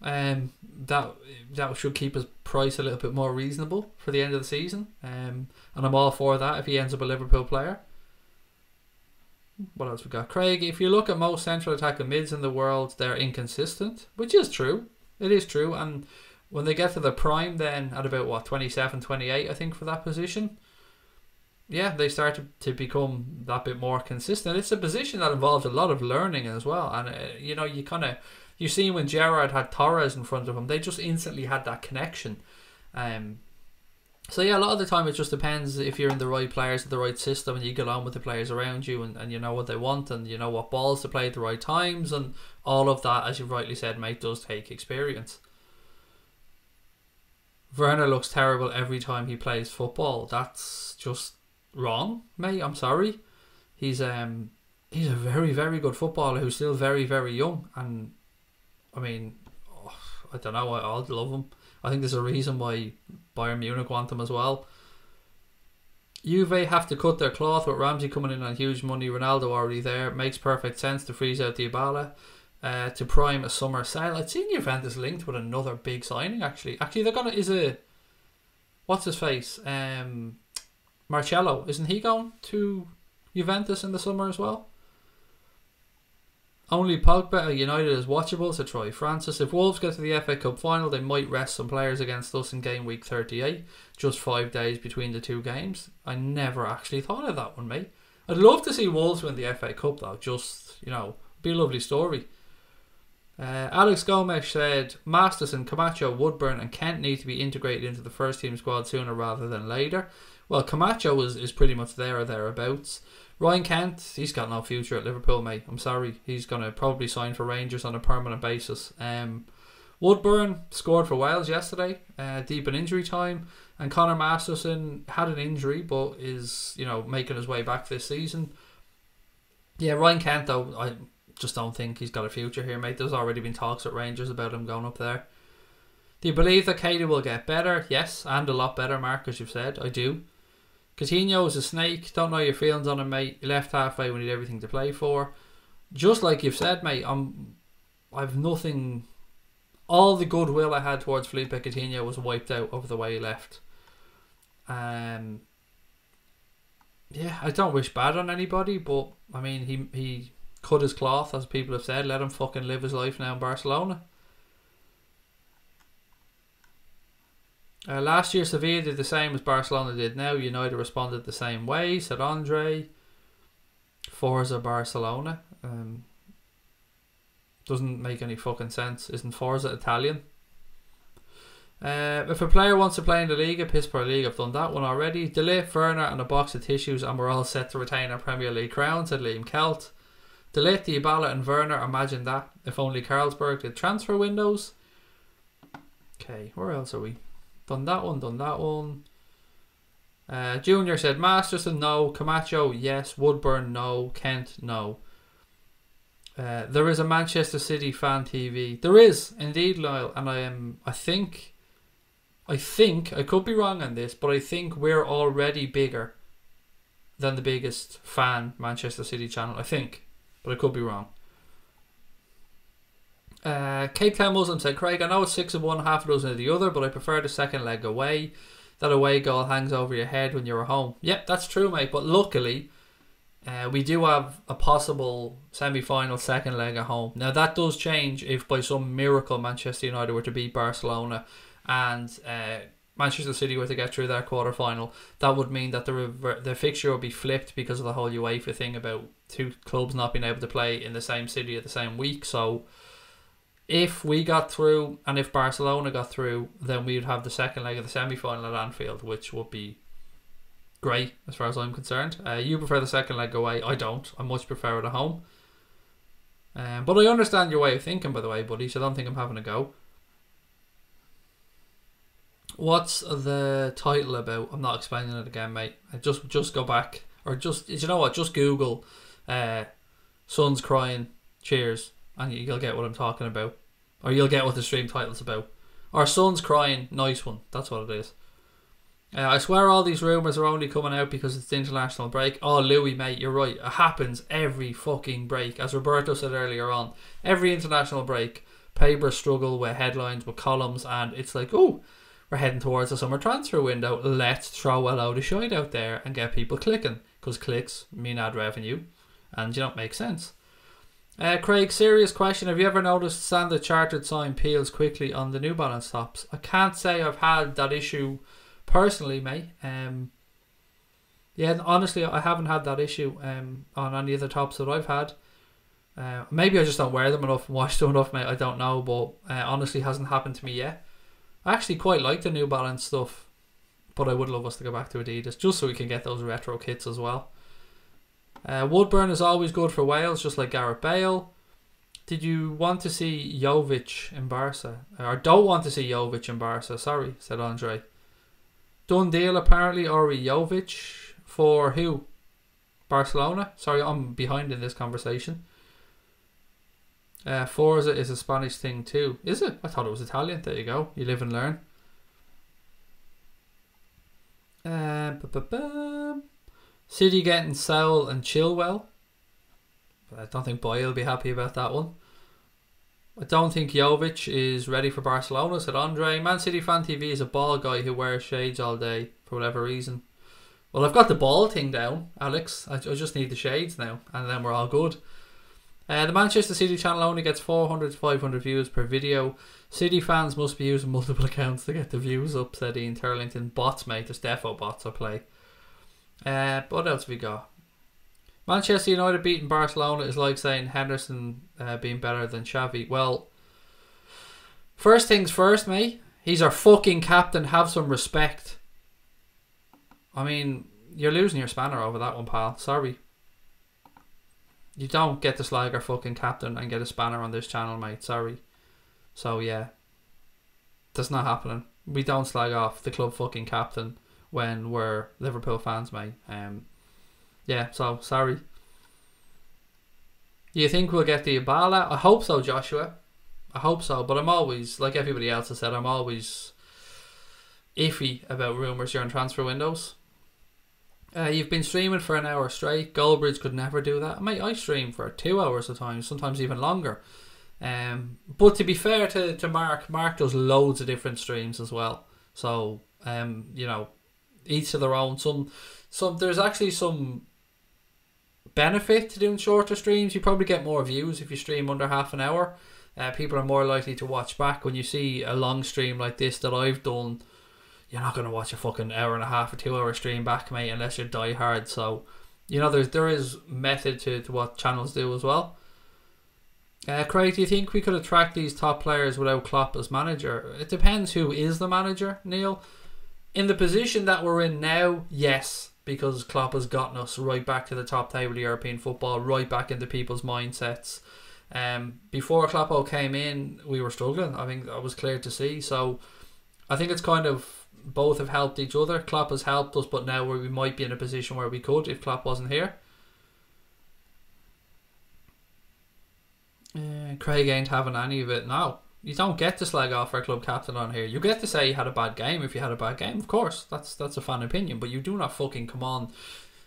That should keep his price a little bit more reasonable for the end of the season. And I'm all for that if he ends up a Liverpool player. What else we got? Craig, if you look at most central attacking mids in the world, they're inconsistent, which is true. It is true. And when they get to the prime then at about, what, 27, 28, I think, for that position, yeah, they start to become that bit more consistent. It's a position that involves a lot of learning as well. And, you know, you see when Gerrard had Torres in front of him, they just instantly had that connection. So yeah, a lot of the time it just depends if you're in the right players, the right system, and you get on with the players around you, and you know what they want, and you know what balls to play at the right times, and all of that, as you rightly said, mate, does take experience. Werner looks terrible every time he plays football. That's just wrong, mate. I'm sorry. He's a very, very good footballer who's still very, very young. And, I mean, I don't know. I love him. I think there's a reason why Bayern Munich want him as well. Juve have to cut their cloth with Ramsey coming in on huge money. Ronaldo already there. Makes perfect sense to freeze out Dybala to prime a summer sale. I'd seen Juventus linked with another big signing actually. Actually, they're gonna what's his face? Marcello, isn't he going to Juventus in the summer as well? Only Pogba at United is watchable, said Troy Francis. If Wolves get to the FA Cup final, they might rest some players against us in game week 38. Just 5 days between the two games. I never actually thought of that one, mate. I'd love to see Wolves win the FA Cup though. Just, be a lovely story. Alex Gomez said Masterson, Camacho, Woodburn and Kent need to be integrated into the first team squad sooner rather than later. Well, Camacho is pretty much there or thereabouts. Ryan Kent, he's got no future at Liverpool, mate. I'm sorry. He's going to probably sign for Rangers on a permanent basis. Woodburn scored for Wales yesterday, deep in injury time. And Conor Masterson had an injury, but is, making his way back this season. Yeah, Ryan Kent, though, I just don't think he's got a future here, mate. There's already been talks at Rangers about him going up there. Do you believe that Keita will get better? Yes, and a lot better, Mark, as you've said. I do. Coutinho is a snake. Don't know your feelings on him, mate. He left halfway when he had everything to play for. Just like you've said, mate, I've nothing. All the goodwill I had towards Felipe Coutinho was wiped out over the way he left. Yeah, I don't wish bad on anybody, but I mean, he cut his cloth, as people have said. Let him fucking live his life now in Barcelona. Last year Sevilla did the same as Barcelona did now. United responded the same way, said Andre. Forza Barcelona. Doesn't make any fucking sense. Isn't Forza Italian? If a player wants to play in the Liga, piss per league, I've done that one already. De Ligt, Werner and a box of tissues and we're all set to retain our Premier League crown, said Liam Kelt. De Ligt, Dybala and Werner, imagine that. If only Carlsberg did transfer windows. Okay, where else are we? Done that one. Junior said Masterson, no. Camacho, yes. Woodburn, no. Kent, no. There is a Manchester City fan TV. There is, indeed, Lyle. And I think, I could be wrong on this, but I think we're already bigger than the biggest fan Manchester City channel. I think, but I could be wrong. Cape Town Muslim said, Craig, I know it's 6 of one, half a dozen of the other, but I prefer the second leg away. That away goal hangs over your head when you're at home. Yep, that's true, mate. But luckily, we do have a possible semi-final second leg at home. Now, that does change if by some miracle Manchester United were to beat Barcelona and Manchester City were to get through their quarter-final. That would mean that the fixture would be flipped because of the whole UEFA thing about two clubs not being able to play in the same city at the same week. So if we got through and if Barcelona got through, then we would have the second leg of the semi-final at Anfield, which would be great as far as I'm concerned. You prefer the second leg away. I don't. I much prefer it at home. But I understand your way of thinking, by the way, buddy, so I don't think I'm having a go. What's the title about? I'm not explaining it again, mate. Just go back. Or just, you know what, just Google Sons Crying Cheers and you'll get what I'm talking about. Or you'll get what the stream title's about. Or Sons Crying Nice One. That's what it is. I swear all these rumours are only coming out because it's the international break. Oh, Louis, mate, you're right. It happens every fucking break. As Roberto said earlier on, every international break, papers struggle with headlines, with columns, and it's like, oh, we're heading towards the summer transfer window. Let's throw a load of shite out there and get people clicking. Because clicks mean ad revenue. And, you know, it makes sense. Craig, serious question. Have you ever noticed standard chartered sign peels quickly on the New Balance tops? I can't say I've had that issue personally, mate. Yeah, honestly, I haven't had that issue on any of the tops that I've had. Maybe I just don't wear them enough and wash them enough, mate. I don't know, but honestly hasn't happened to me yet. I actually quite like the New Balance stuff, but I would love us to go back to Adidas just so we can get those retro kits as well. Woodburn is always good for Wales, just like Gareth Bale. Did you want to see Jovic in Barca? Or don't want to see Jovic in Barca, sorry, said Andre. Done deal apparently, Ori Jovic. For who? Barcelona? Sorry, I'm behind in this conversation. Forza is a Spanish thing too. Is it? I thought it was Italian. There you go. You live and learn. City getting Saul and Chilwell. I don't think Boyle will be happy about that one. I don't think Jovic is ready for Barcelona, said Andre. Man City Fan TV is a ball guy who wears shades all day for whatever reason. Well, I've got the ball thing down, Alex. I just need the shades now, and then we're all good. The Manchester City channel only gets 400 to 500 views per video. City fans must be using multiple accounts to get the views up, said Ian Turlington. Bots, mate. There's defo bots I play. What else have we got? Manchester United beating Barcelona is like saying Henderson being better than Xavi. Well, first things first, mate. He's our fucking captain. Have some respect. I mean, you're losing your spanner over that one, pal. Sorry. You don't get to slag our fucking captain and get a spanner on this channel, mate. Sorry. So, yeah. That's not happening. We don't slag off the club fucking captain when we're Liverpool fans, mate. Yeah, so, sorry. You think we'll get the Ibala? I hope so, Joshua. I hope so. But I'm always, like everybody else has said, I'm always iffy about rumours during transfer windows. You've been streaming for an hour straight. Goldbridge could never do that. Mate, I stream for 2 hours at times, sometimes even longer. But to be fair to Mark does loads of different streams as well. So, you know, each to their own. There's actually some benefit to doing shorter streams. You probably get more views if you stream under half an hour. People are more likely to watch back. When you see a long stream like this that I've done, you're not going to watch a fucking hour and a half or 2 hour stream back, mate, unless you're die hard. So, you know, there is method to what channels do as well. Craig, do you think we could attract these top players without Klopp as manager? It depends who is the manager, Neil. In the position that we're in now, yes, because Klopp has gotten us right back to the top table of European football, right back into people's mindsets. Before Kloppo came in, we were struggling. I think that was clear to see. So I think it's kind of both have helped each other. Klopp has helped us, but now we might be in a position where we could if Klopp wasn't here. Craig ain't having any of it. No, you don't get to slag off our club captain on here. You get to say you had a bad game if you had a bad game. Of course, that's a fan opinion, but you do not fucking come on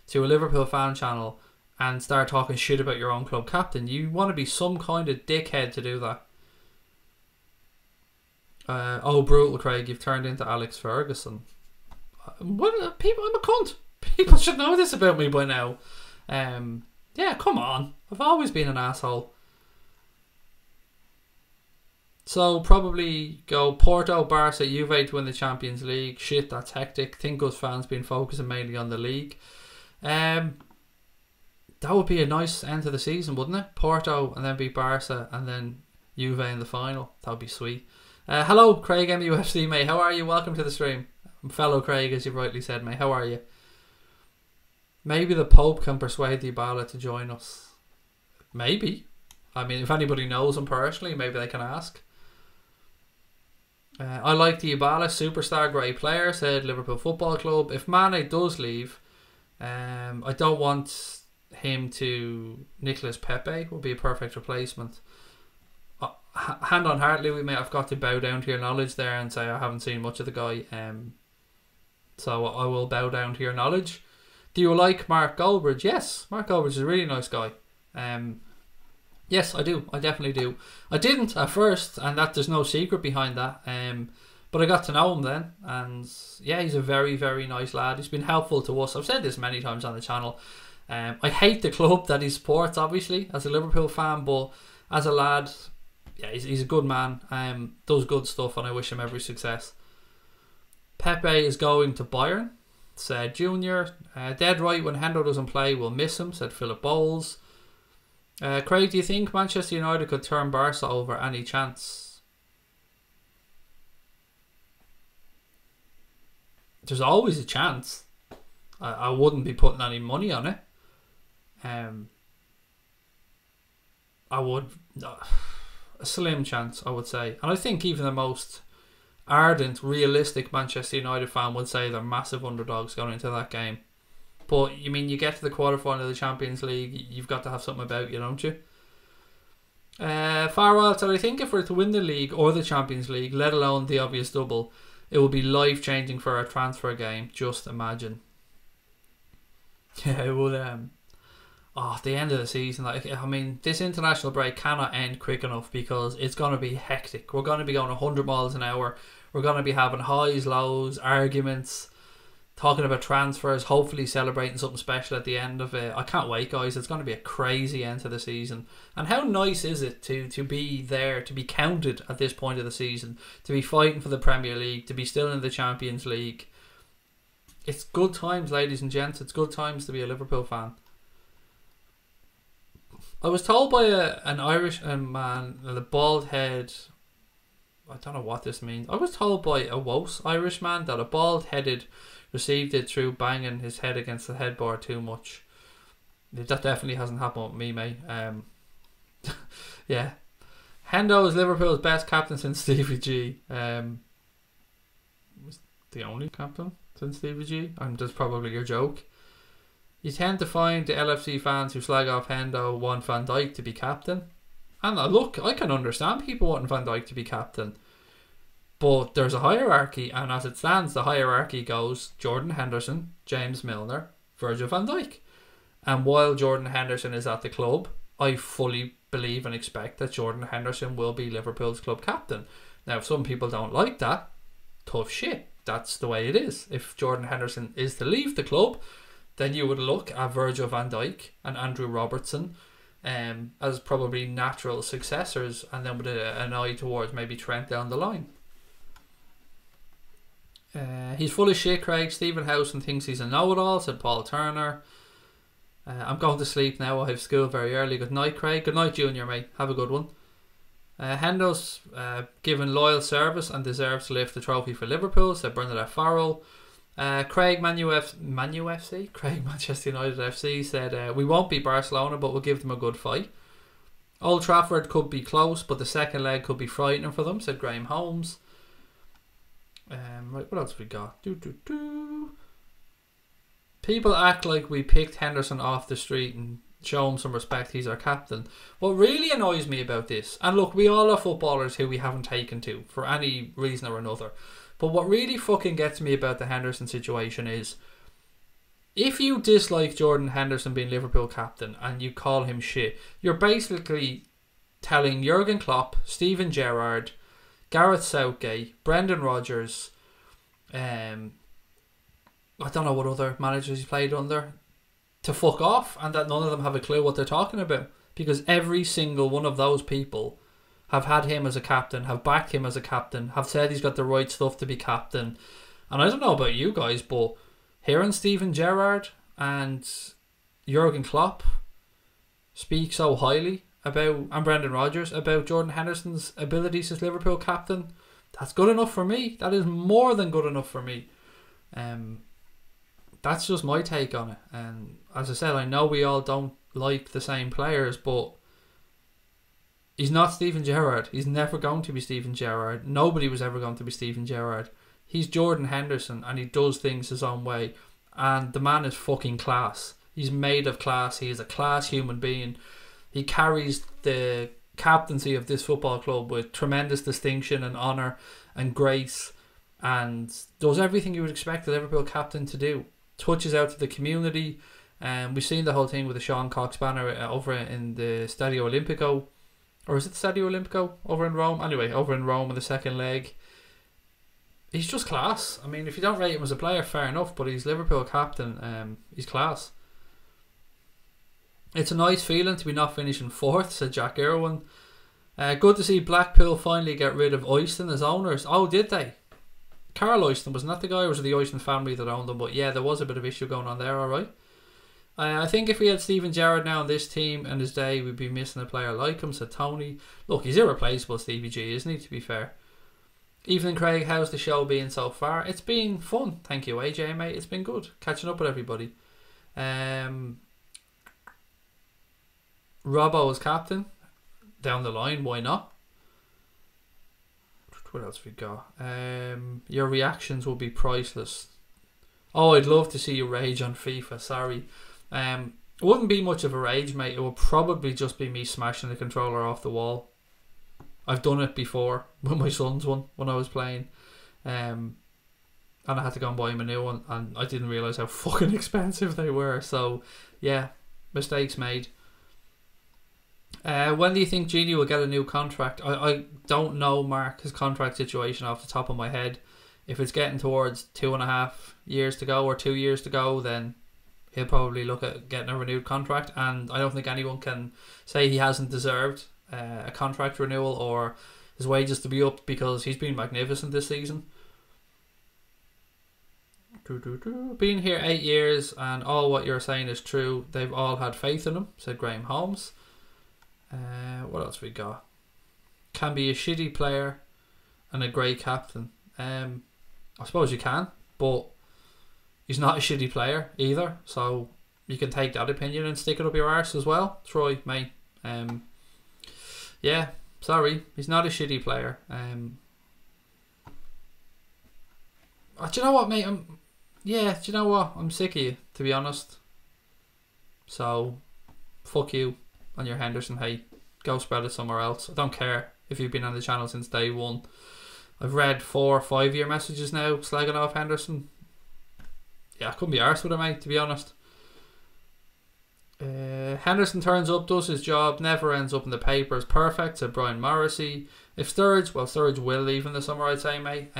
to a Liverpool fan channel and start talking shit about your own club captain. You want to be some kind of dickhead to do that. Oh, brutal, Craig. You've turned into Alex Ferguson. What people? I'm a cunt. People should know this about me by now. Yeah, come on. I've always been an asshole. So probably go Porto, Barca, Juve to win the Champions League. Shit, that's hectic. Think us fans been focusing mainly on the league. That would be a nice end to the season, wouldn't it? Porto and then beat Barca and then Juve in the final. That would be sweet. Hello, Craig MUFC, mate. How are you? Welcome to the stream. Fellow Craig, as you rightly said, mate. How are you? Maybe the Pope can persuade the Ibala to join us. Maybe. I mean, if anybody knows him personally, maybe they can ask. I like the Ibala, superstar, great player, said Liverpool Football Club. If Mane does leave, I don't want him to... Nicolas Pepe would be a perfect replacement. Hand on heart, Louis, mate, I've got to bow down to your knowledge there and say I haven't seen much of the guy. So I will bow down to your knowledge. Do you like Mark Goldbridge? Yes, Mark Goldbridge is a really nice guy. Yes, I do. I definitely do. I didn't at first, and that there's no secret behind that. But I got to know him then, and yeah, he's a very, very nice lad. He's been helpful to us. I've said this many times on the channel. I hate the club that he supports, obviously, as a Liverpool fan, but as a lad, yeah, he's a good man. Does good stuff, and I wish him every success. Pepe is going to Bayern, said Junior. Dead right, when Hendo doesn't play, we'll miss him, said Philip Bowles. Craig, do you think Manchester United could turn Barca over any chance? There's always a chance. I wouldn't be putting any money on it. I would... a slim chance, I would say. And I think even the most ardent, realistic Manchester United fan would say they're massive underdogs going into that game. But, you mean, you get to the quarterfinal of the Champions League, you've got to have something about you, don't you? Farwell said, I think if we're to win the league or the Champions League, let alone the obvious double, it will be life-changing for our transfer game. Just imagine. Yeah, it would. At the end of the season, like, I mean, this international break cannot end quick enough because it's going to be hectic. We're going to be going 100 miles an hour. We're going to be having highs, lows, arguments, talking about transfers, hopefully celebrating something special at the end of it. I can't wait, guys. It's going to be a crazy end to the season. And how nice is it to be there, to be counted at this point of the season, to be fighting for the Premier League, to be still in the Champions League. It's good times, ladies and gents. It's good times to be a Liverpool fan. I was told by an Irish man, the bald head, I don't know what this means. I was told by a Wos Irish man that a bald headed received it through banging his head against the headboard too much. That definitely hasn't happened with me, mate. Yeah. Hendo is Liverpool's best captain since Stevie G. Was the only captain since Stevie G? And that's probably your joke. You tend to find the LFC fans who slag off Hendo want Van Dijk to be captain. And look, I can understand people wanting Van Dijk to be captain. But there's a hierarchy, and as it stands, the hierarchy goes Jordan Henderson, James Milner, Virgil van Dijk. And while Jordan Henderson is at the club, I fully believe and expect that Jordan Henderson will be Liverpool's club captain. Now, if some people don't like that, tough shit. That's the way it is. If Jordan Henderson is to leave the club, then you would look at Virgil van Dijk and Andrew Robertson as probably natural successors, and then with an eye towards maybe Trent down the line. He's full of shit, Craig. Stephen Howson thinks he's a know-it-all, said Paul Turner. I'm going to sleep now. I have school very early. Good night, Craig. Good night, Junior, mate. Have a good one. Hendo's given loyal service and deserves to lift the trophy for Liverpool, said Bernadette Farrell. Craig FC, Craig Manchester United FC said, we won't beat Barcelona, but we'll give them a good fight. Old Trafford could be close, but the second leg could be frightening for them, said Graham Holmes. Right, what else have we got? People act like we picked Henderson off the street and show him some respect. He's our captain. What really annoys me about this, and look, we all have footballers who we haven't taken to for any reason or another, but what really fucking gets me about the Henderson situation is, if you dislike Jordan Henderson being Liverpool captain and you call him shit, you're basically telling Jurgen Klopp, Steven Gerrard, Gareth Southgate, Brendan Rodgers, I don't know what other managers he played under, to fuck off, and that none of them have a clue what they're talking about, because every single one of those people have had him as a captain, have backed him as a captain, have said he's got the right stuff to be captain. And I don't know about you guys, but hearing Steven Gerrard and Jurgen Klopp speak so highly about, and Brendan Rodgers, about Jordan Henderson's abilities as Liverpool captain, that's good enough for me. That is more than good enough for me. That's just my take on it. And as I said, I know we all don't like the same players, but he's not Steven Gerrard. He's never going to be Steven Gerrard. Nobody was ever going to be Steven Gerrard. He's Jordan Henderson, and he does things his own way. And the man is fucking class. He's made of class. He is a class human being. He carries the captaincy of this football club with tremendous distinction and honour and grace, and does everything you would expect a Liverpool captain to do. Touches out to the community. We've seen the whole thing with the Sean Cox banner over in the Stadio Olimpico. Or is it the Stadio Olimpico over in Rome? Anyway, over in Rome in the second leg. He's just class. I mean, if you don't rate him as a player, fair enough, but he's Liverpool captain. He's class. It's a nice feeling to be not finishing fourth, said Jack Irwin. Good to see Blackpool finally get rid of Oyston as owners. Oh, did they? Carl Oyston, wasn't that the guy, or was it the Oyston family that owned them? But yeah, there was a bit of issue going on there, alright. I think if we had Steven Gerrard now on this team in his day, we'd be missing a player like him, said Tony. Look, he's irreplaceable, Stevie G, isn't he, to be fair? Evening, Craig, how's the show been so far? It's been fun, thank you, AJ, mate. It's been good, catching up with everybody. Robbo as captain. down the line. Why not? What else we got? Your reactions will be priceless. Oh, I'd love to see you rage on FIFA. Sorry. It wouldn't be much of a rage, mate. It would probably just be me smashing the controller off the wall. I've done it before with my son's one when I was playing. And I had to go and buy him a new one, and I didn't realise how fucking expensive they were. So, yeah, mistakes made. When do you think Genie will get a new contract? I don't know, Mark, his contract situation off the top of my head. If it's getting towards 2.5 years to go or 2 years to go, then he'll probably look at getting a renewed contract. And I don't think anyone can say he hasn't deserved a contract renewal or his wages to be up, because he's been magnificent this season. Been here 8 years and all what you're saying is true. They've all had faith in him, said Graham Holmes. What else we got? Can be a shitty player and a great captain. I suppose you can, but he's not a shitty player either, so you can take that opinion and stick it up your arse as well, Troy, mate. Yeah, sorry, he's not a shitty player. Do you know what, mate? Do you know what? I'm sick of you, to be honest. So, fuck you on your Henderson hate. Go spread it somewhere else. I don't care if you've been on the channel since day one. I've read 4 or 5 year messages now slagging off Henderson. Yeah, I couldn't be arsed with him, mate, to be honest. Henderson turns up, does his job, never ends up in the papers. Perfect, said Brian Morrissey. If Sturridge, well, Sturridge will leave in the summer, I'd say, mate.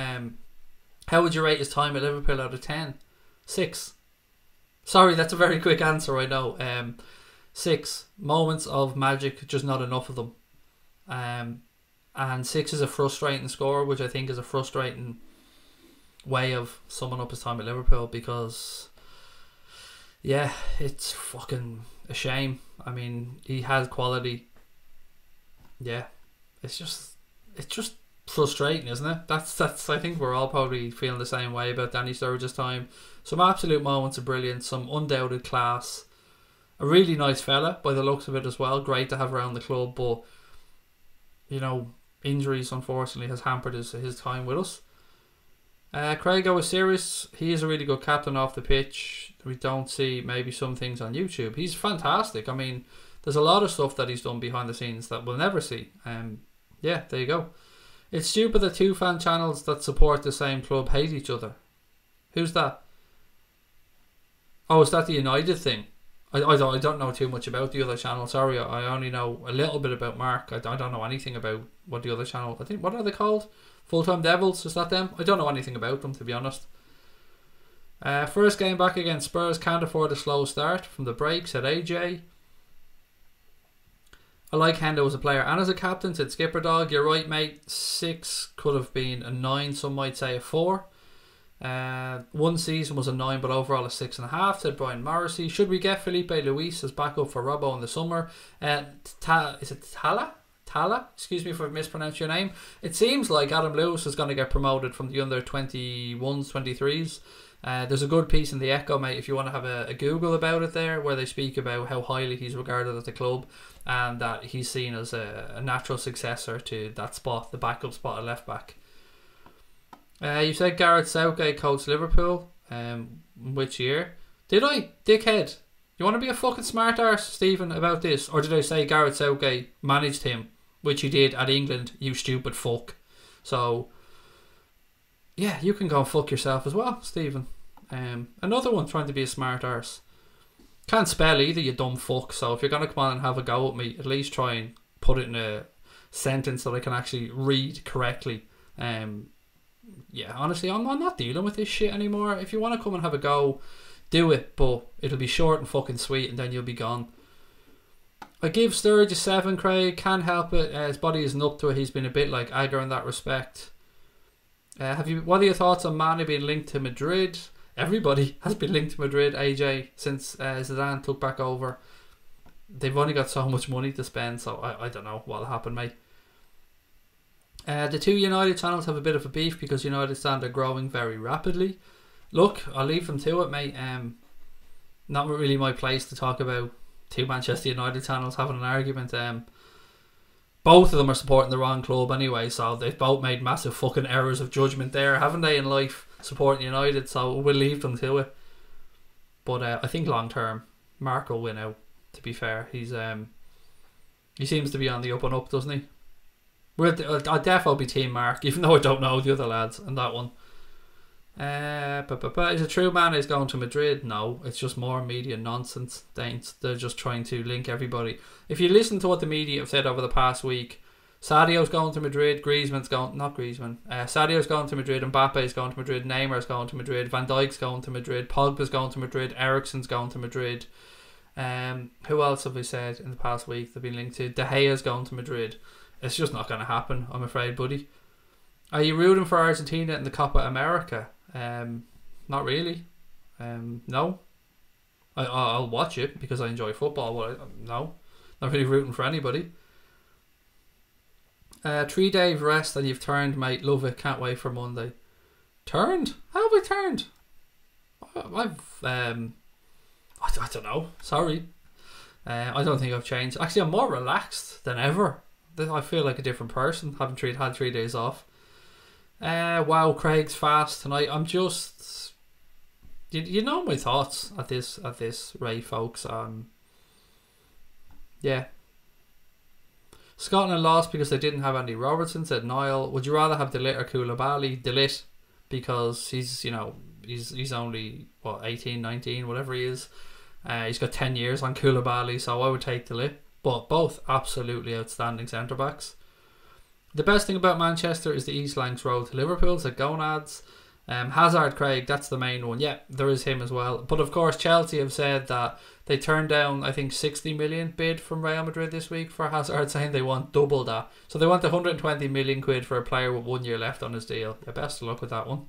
How would you rate his time at Liverpool out of 10? 6. Sorry, that's a very quick answer, I know. 6. Moments of magic, just not enough of them. And 6 is a frustrating score, which I think is a frustrating way of summing up his time at Liverpool, because yeah, it's fucking a shame. I mean, he has quality. Yeah, it's just frustrating, isn't it? That's I think we're all probably feeling the same way about Danny Sturridge's time. Some absolute moments of brilliance, some undoubted class. A really nice fella by the looks of it as well. Great to have around the club, but you know, injuries unfortunately has hampered his time with us. Craig, I was serious. He is a really good captain off the pitch. We don't see maybe some things on YouTube. He's fantastic. I mean, there's a lot of stuff that he's done behind the scenes that we'll never see. Yeah, there you go. It's stupid that 2 fan channels that support the same club hate each other. Who's that? Oh, is that the United thing? I don't know too much about the other channel. Sorry, I only know a little bit about Mark. I don't know anything about what the other channel... I think, what are they called? Full-Time Devils, is that them? I don't know anything about them, to be honest. First game back against Spurs, can't afford a slow start from the break, said AJ. I like Hendo as a player and as a captain, said Skipper Dog. You're right, mate. 6 could have been a 9, some might say a 4. One season was a 9, but overall a 6.5, said Brian Morrissey. Should we get Felipe Luis as backup for Robbo in the summer? Is it Tala? Excuse me if I've mispronounced your name. It seems like Adam Lewis is going to get promoted from the under 21s, 23s. There's a good piece in the Echo, mate, if you want to have a Google about it there, where they speak about how highly he's regarded at the club and that he's seen as a natural successor to that spot, the backup spot at left back. You said Gareth Southgate coached Liverpool. Which year? Did I? Dickhead. You want to be a fucking smart arse, Stephen, about this? Or did I say Gareth Southgate managed him? Which he did at England, you stupid fuck. So, yeah, you can go and fuck yourself as well, Stephen. Another one trying to be a smart arse. Can't spell either, you dumb fuck. So if you're going to come on and have a go at me, at least try and put it in a sentence that I can actually read correctly. Yeah, honestly, I'm not dealing with this shit anymore. If you want to come and have a go, do it, but it'll be short and fucking sweet and then you'll be gone. I give Sturridge a 7, Craig. Can't help it. His body isn't up to it. He's been a bit like Agger in that respect. What are your thoughts on Mane being linked to Madrid? Everybody has been linked to Madrid, AJ, since Zidane took back over. They've only got so much money to spend, so I don't know what'll happen, mate. The 2 United channels have a bit of a beef because United stand are growing very rapidly. Look, I'll leave them to it, mate. Not really my place to talk about 2 Manchester United channels having an argument. both of them are supporting the wrong club anyway, so they've both made massive fucking errors of judgment there, haven't they, in life, supporting United, so we'll leave them to it. But I think long term, Mark will win out, to be fair. He seems to be on the up and up, doesn't he? I'll definitely be Team Mark, even though I don't know the other lads in that one. Is it true Mane's going to Madrid? No, it's just more media nonsense. They're just trying to link everybody. If you listen to what the media have said over the past week, Sadio's going to Madrid, Sadio's going to Madrid, Mbappe's going to Madrid, Neymar's going to Madrid, Van Dijk's going to Madrid, Pogba's going to Madrid, Eriksen's going to Madrid. Who else have we said in the past week they've been linked to? De Gea's going to Madrid. It's just not going to happen, I'm afraid, buddy. Are you rooting for Argentina in the Copa America? Not really. No. I'll watch it because I enjoy football, but no, not really rooting for anybody. 3 days rest and you've turned, mate. Love it. Can't wait for Monday. Turned? How have I turned? I don't know. Sorry. I don't think I've changed. Actually, I'm more relaxed than ever. I feel like a different person having had 3 days off. Wow, Craig's fast tonight. I'm just, you know my thoughts at this rate, folks. Yeah. Scotland lost because they didn't have Andy Robertson, said Niall. Would you rather have Delit or Koulibaly? Delit, because he's only 18, 19, whatever he is. He's got 10 years on Koulibaly, so I would take Delit. But both absolutely outstanding centre backs. The best thing about Manchester is the East Lancs road to Liverpool, said Gonads. Hazard, Craig, that's the main one. Yeah, there is him as well. But of course, Chelsea have said that they turned down, I think, 60 million bid from Real Madrid this week for Hazard, saying they want double that. So they want 120 million quid for a player with 1 year left on his deal. Yeah, best of luck with that one.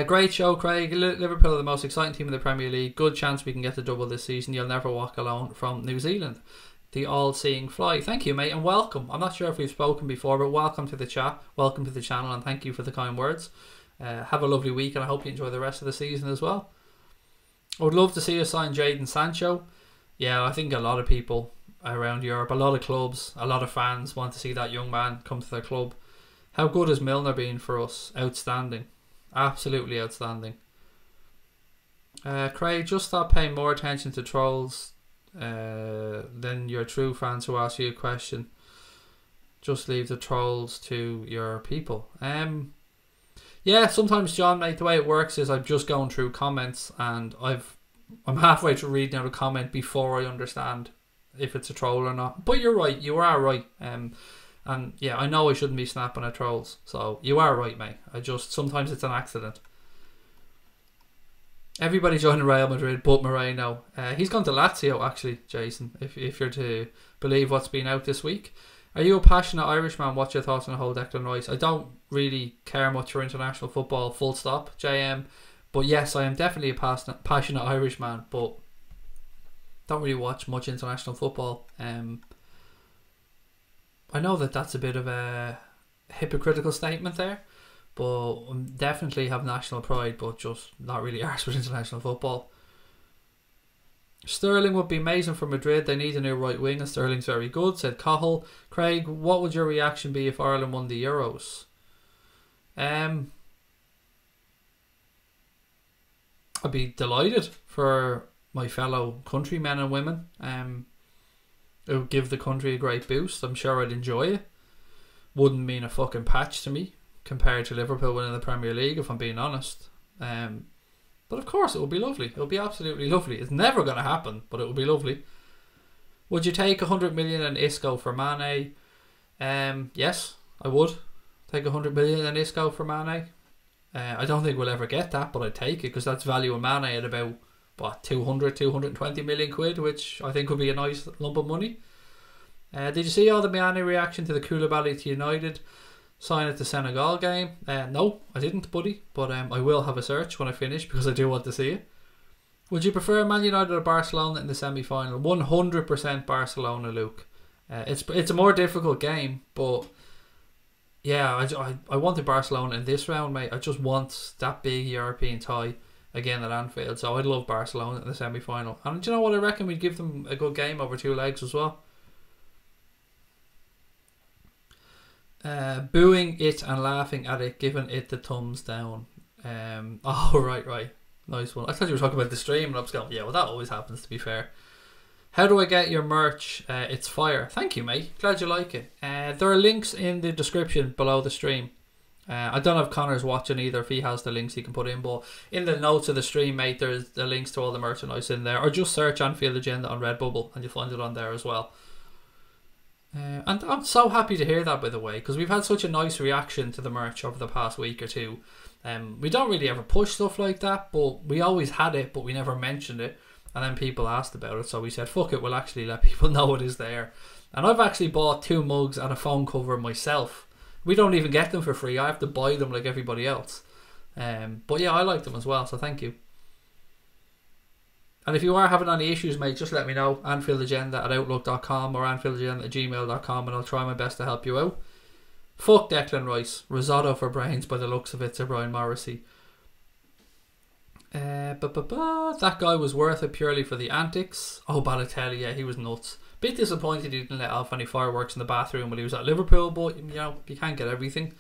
Great show, Craig. Liverpool are the most exciting team in the Premier League. Good chance we can get the double this season. You'll never walk alone, from New Zealand. The all-seeing fly. Thank you, mate, and welcome. I'm not sure if we've spoken before, but welcome to the chat. Welcome to the channel, and thank you for the kind words. Have a lovely week, and I hope you enjoy the rest of the season as well. I would love to see us sign Jadon Sancho. Yeah, I think a lot of people around Europe, a lot of clubs, a lot of fans want to see that young man come to their club. How good has Milner been for us? Outstanding. Absolutely outstanding. Craig, just stop paying more attention to trolls than your true fans who ask you a question. Just leave the trolls to your people. Yeah, sometimes, John, mate, the way it works is I'm just going through comments and I'm halfway through reading out a comment before I understand if it's a troll or not. But you're right, you are right. And yeah, I know I shouldn't be snapping at trolls, so you are right, mate. Sometimes it's an accident. Everybody joining Real Madrid but Moreno. He's gone to Lazio, actually, Jason, if you're to believe what's been out this week. Are you a passionate Irishman? What's your thoughts on the whole Declan Rice? I don't really care much for international football, full stop, JM. But yes, I am definitely a passionate Irishman, but don't really watch much international football. I know that's a bit of a hypocritical statement there, but definitely have national pride, but just not really arsed with international football. Sterling would be amazing for Madrid. They need a new right wing, and Sterling's very good, said Cahill. Craig, what would your reaction be if Ireland won the Euros? I'd be delighted for my fellow countrymen and women. It would give the country a great boost. I'm sure I'd enjoy it. Wouldn't mean a fucking patch to me compared to Liverpool winning the Premier League, if I'm being honest. But of course it would be lovely. It would be absolutely lovely. It's never going to happen, but it would be lovely. Would you take 100 million in Isco for Mane? Yes, I would take 100 million in Isco for Mane. I don't think we'll ever get that, but I'd take it because that's value in Mane at about 220 million quid, which I think would be a nice lump of money. Did you see all the Mane reaction to the Koulibaly to United sign at the Senegal game? No, I didn't, buddy, but I will have a search when I finish because I do want to see it. Would you prefer Man United or Barcelona in the semi-final? 100% Barcelona, Luke. It's a more difficult game, but yeah, I wanted Barcelona in this round, mate. I just want that big European tie again at Anfield. So I'd love Barcelona in the semi-final. And do you know what? I reckon we'd give them a good game over 2 legs as well. Booing it and laughing at it, giving it the thumbs down. Oh, right. Nice one. I thought you were talking about the stream, and I was going, yeah, well, that always happens, to be fair. How do I get your merch? It's fire. Thank you, mate. Glad you like it. There are links in the description below the stream. I don't know if Connor's watching either. If he has the links, he can put in. But in the notes of the stream, mate, there's the links to all the merchandise in there. Or just search Anfield Agenda on Redbubble, and you'll find it on there as well. And I'm so happy to hear that, by the way, because we've had such a nice reaction to the merch over the past week or two. We don't really ever push stuff like that, but we always had it, but we never mentioned it. And then people asked about it, so we said, fuck it, we'll actually let people know it is there. And I've actually bought 2 mugs and a phone cover myself. We don't even get them for free. I have to buy them like everybody else. But yeah, I like them as well, so thank you. And if you are having any issues, mate, just let me know. AnfieldAgenda@outlook.com or AnfieldAgenda@gmail.com, and I'll try my best to help you out. Fuck Declan Rice. Risotto for brains by the looks of it, said Brian Morrissey. That guy was worth it purely for the antics. Oh, Balotelli, yeah, he was nuts. Bit disappointed he didn't let off any fireworks in the bathroom when he was at Liverpool, but, you know, you can't get everything.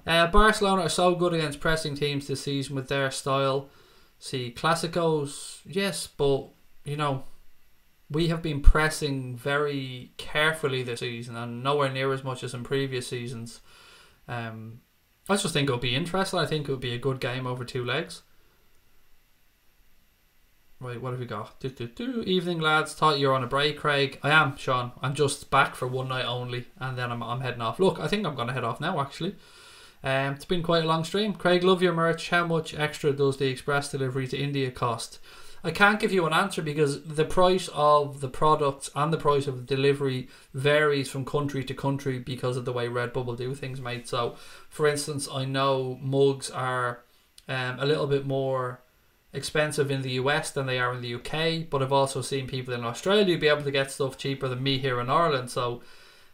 Barcelona are so good against pressing teams this season with their style. See, Clásicos, yes, but, you know, we have been pressing very carefully this season and nowhere near as much as in previous seasons. I just think it'll be interesting. I think it'll be a good game over 2 legs. Right, what have we got? Evening, lads. Thought you were on a break, Craig. I am, Sean. I'm just back for one night only, and then I'm heading off. Look, I think I'm going to head off now, actually. It's been quite a long stream. Craig, love your merch. How much extra does the express delivery to India cost? I can't give you an answer because the price of the products and the price of the delivery varies from country to country because of the way Redbubble do things, mate. So, for instance, I know mugs are a little bit more expensive in the US than they are in the UK, but I've also seen people in Australia be able to get stuff cheaper than me here in Ireland. So,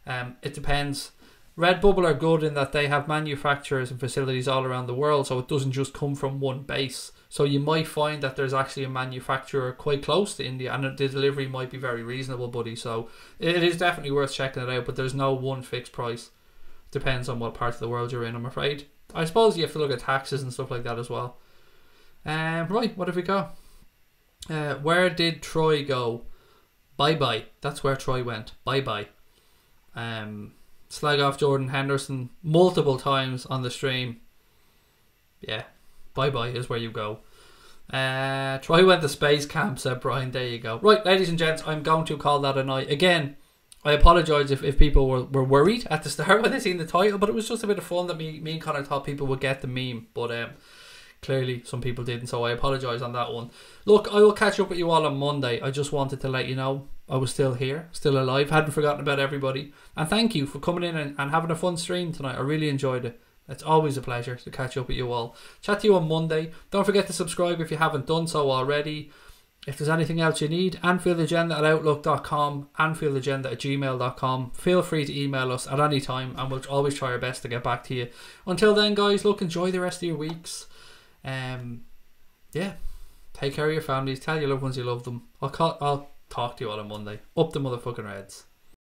it depends. Redbubble are good in that they have manufacturers and facilities all around the world, so it doesn't just come from one base. So you might find that there's actually a manufacturer quite close to India and the delivery might be very reasonable, buddy. So it is definitely worth checking it out, but there's no one fixed price. Depends on what part of the world you're in, I'm afraid. I suppose you have to look at taxes and stuff like that as well. Right, what have we got? Where did Troy go? Bye-bye. That's where Troy went. Bye-bye. Slag off Jordan Henderson multiple times on the stream. Yeah, bye-bye is where you go. Troy went to space camp, said Brian. There you go. Right, ladies and gents, I'm going to call that a night. Again, I apologise if people were worried at the start when they seen the title, but it was just a bit of fun that me and Connor thought people would get the meme. But clearly some people didn't, so I apologise on that one. Look, I will catch up with you all on Monday. I just wanted to let you know I was still here, still alive, hadn't forgotten about everybody. And thank you for coming in and having a fun stream tonight. I really enjoyed it. It's always a pleasure to catch up with you all. Chat to you on Monday. Don't forget to subscribe if you haven't done so already. If there's anything else you need, AnfieldAgenda@outlook.com, AnfieldAgenda@gmail.com. Feel free to email us at any time and we'll always try our best to get back to you. Until then, guys, look, enjoy the rest of your weeks. Yeah, take care of your families. Tell your loved ones you love them. I'll talk to you all on Monday. Up the motherfucking Reds.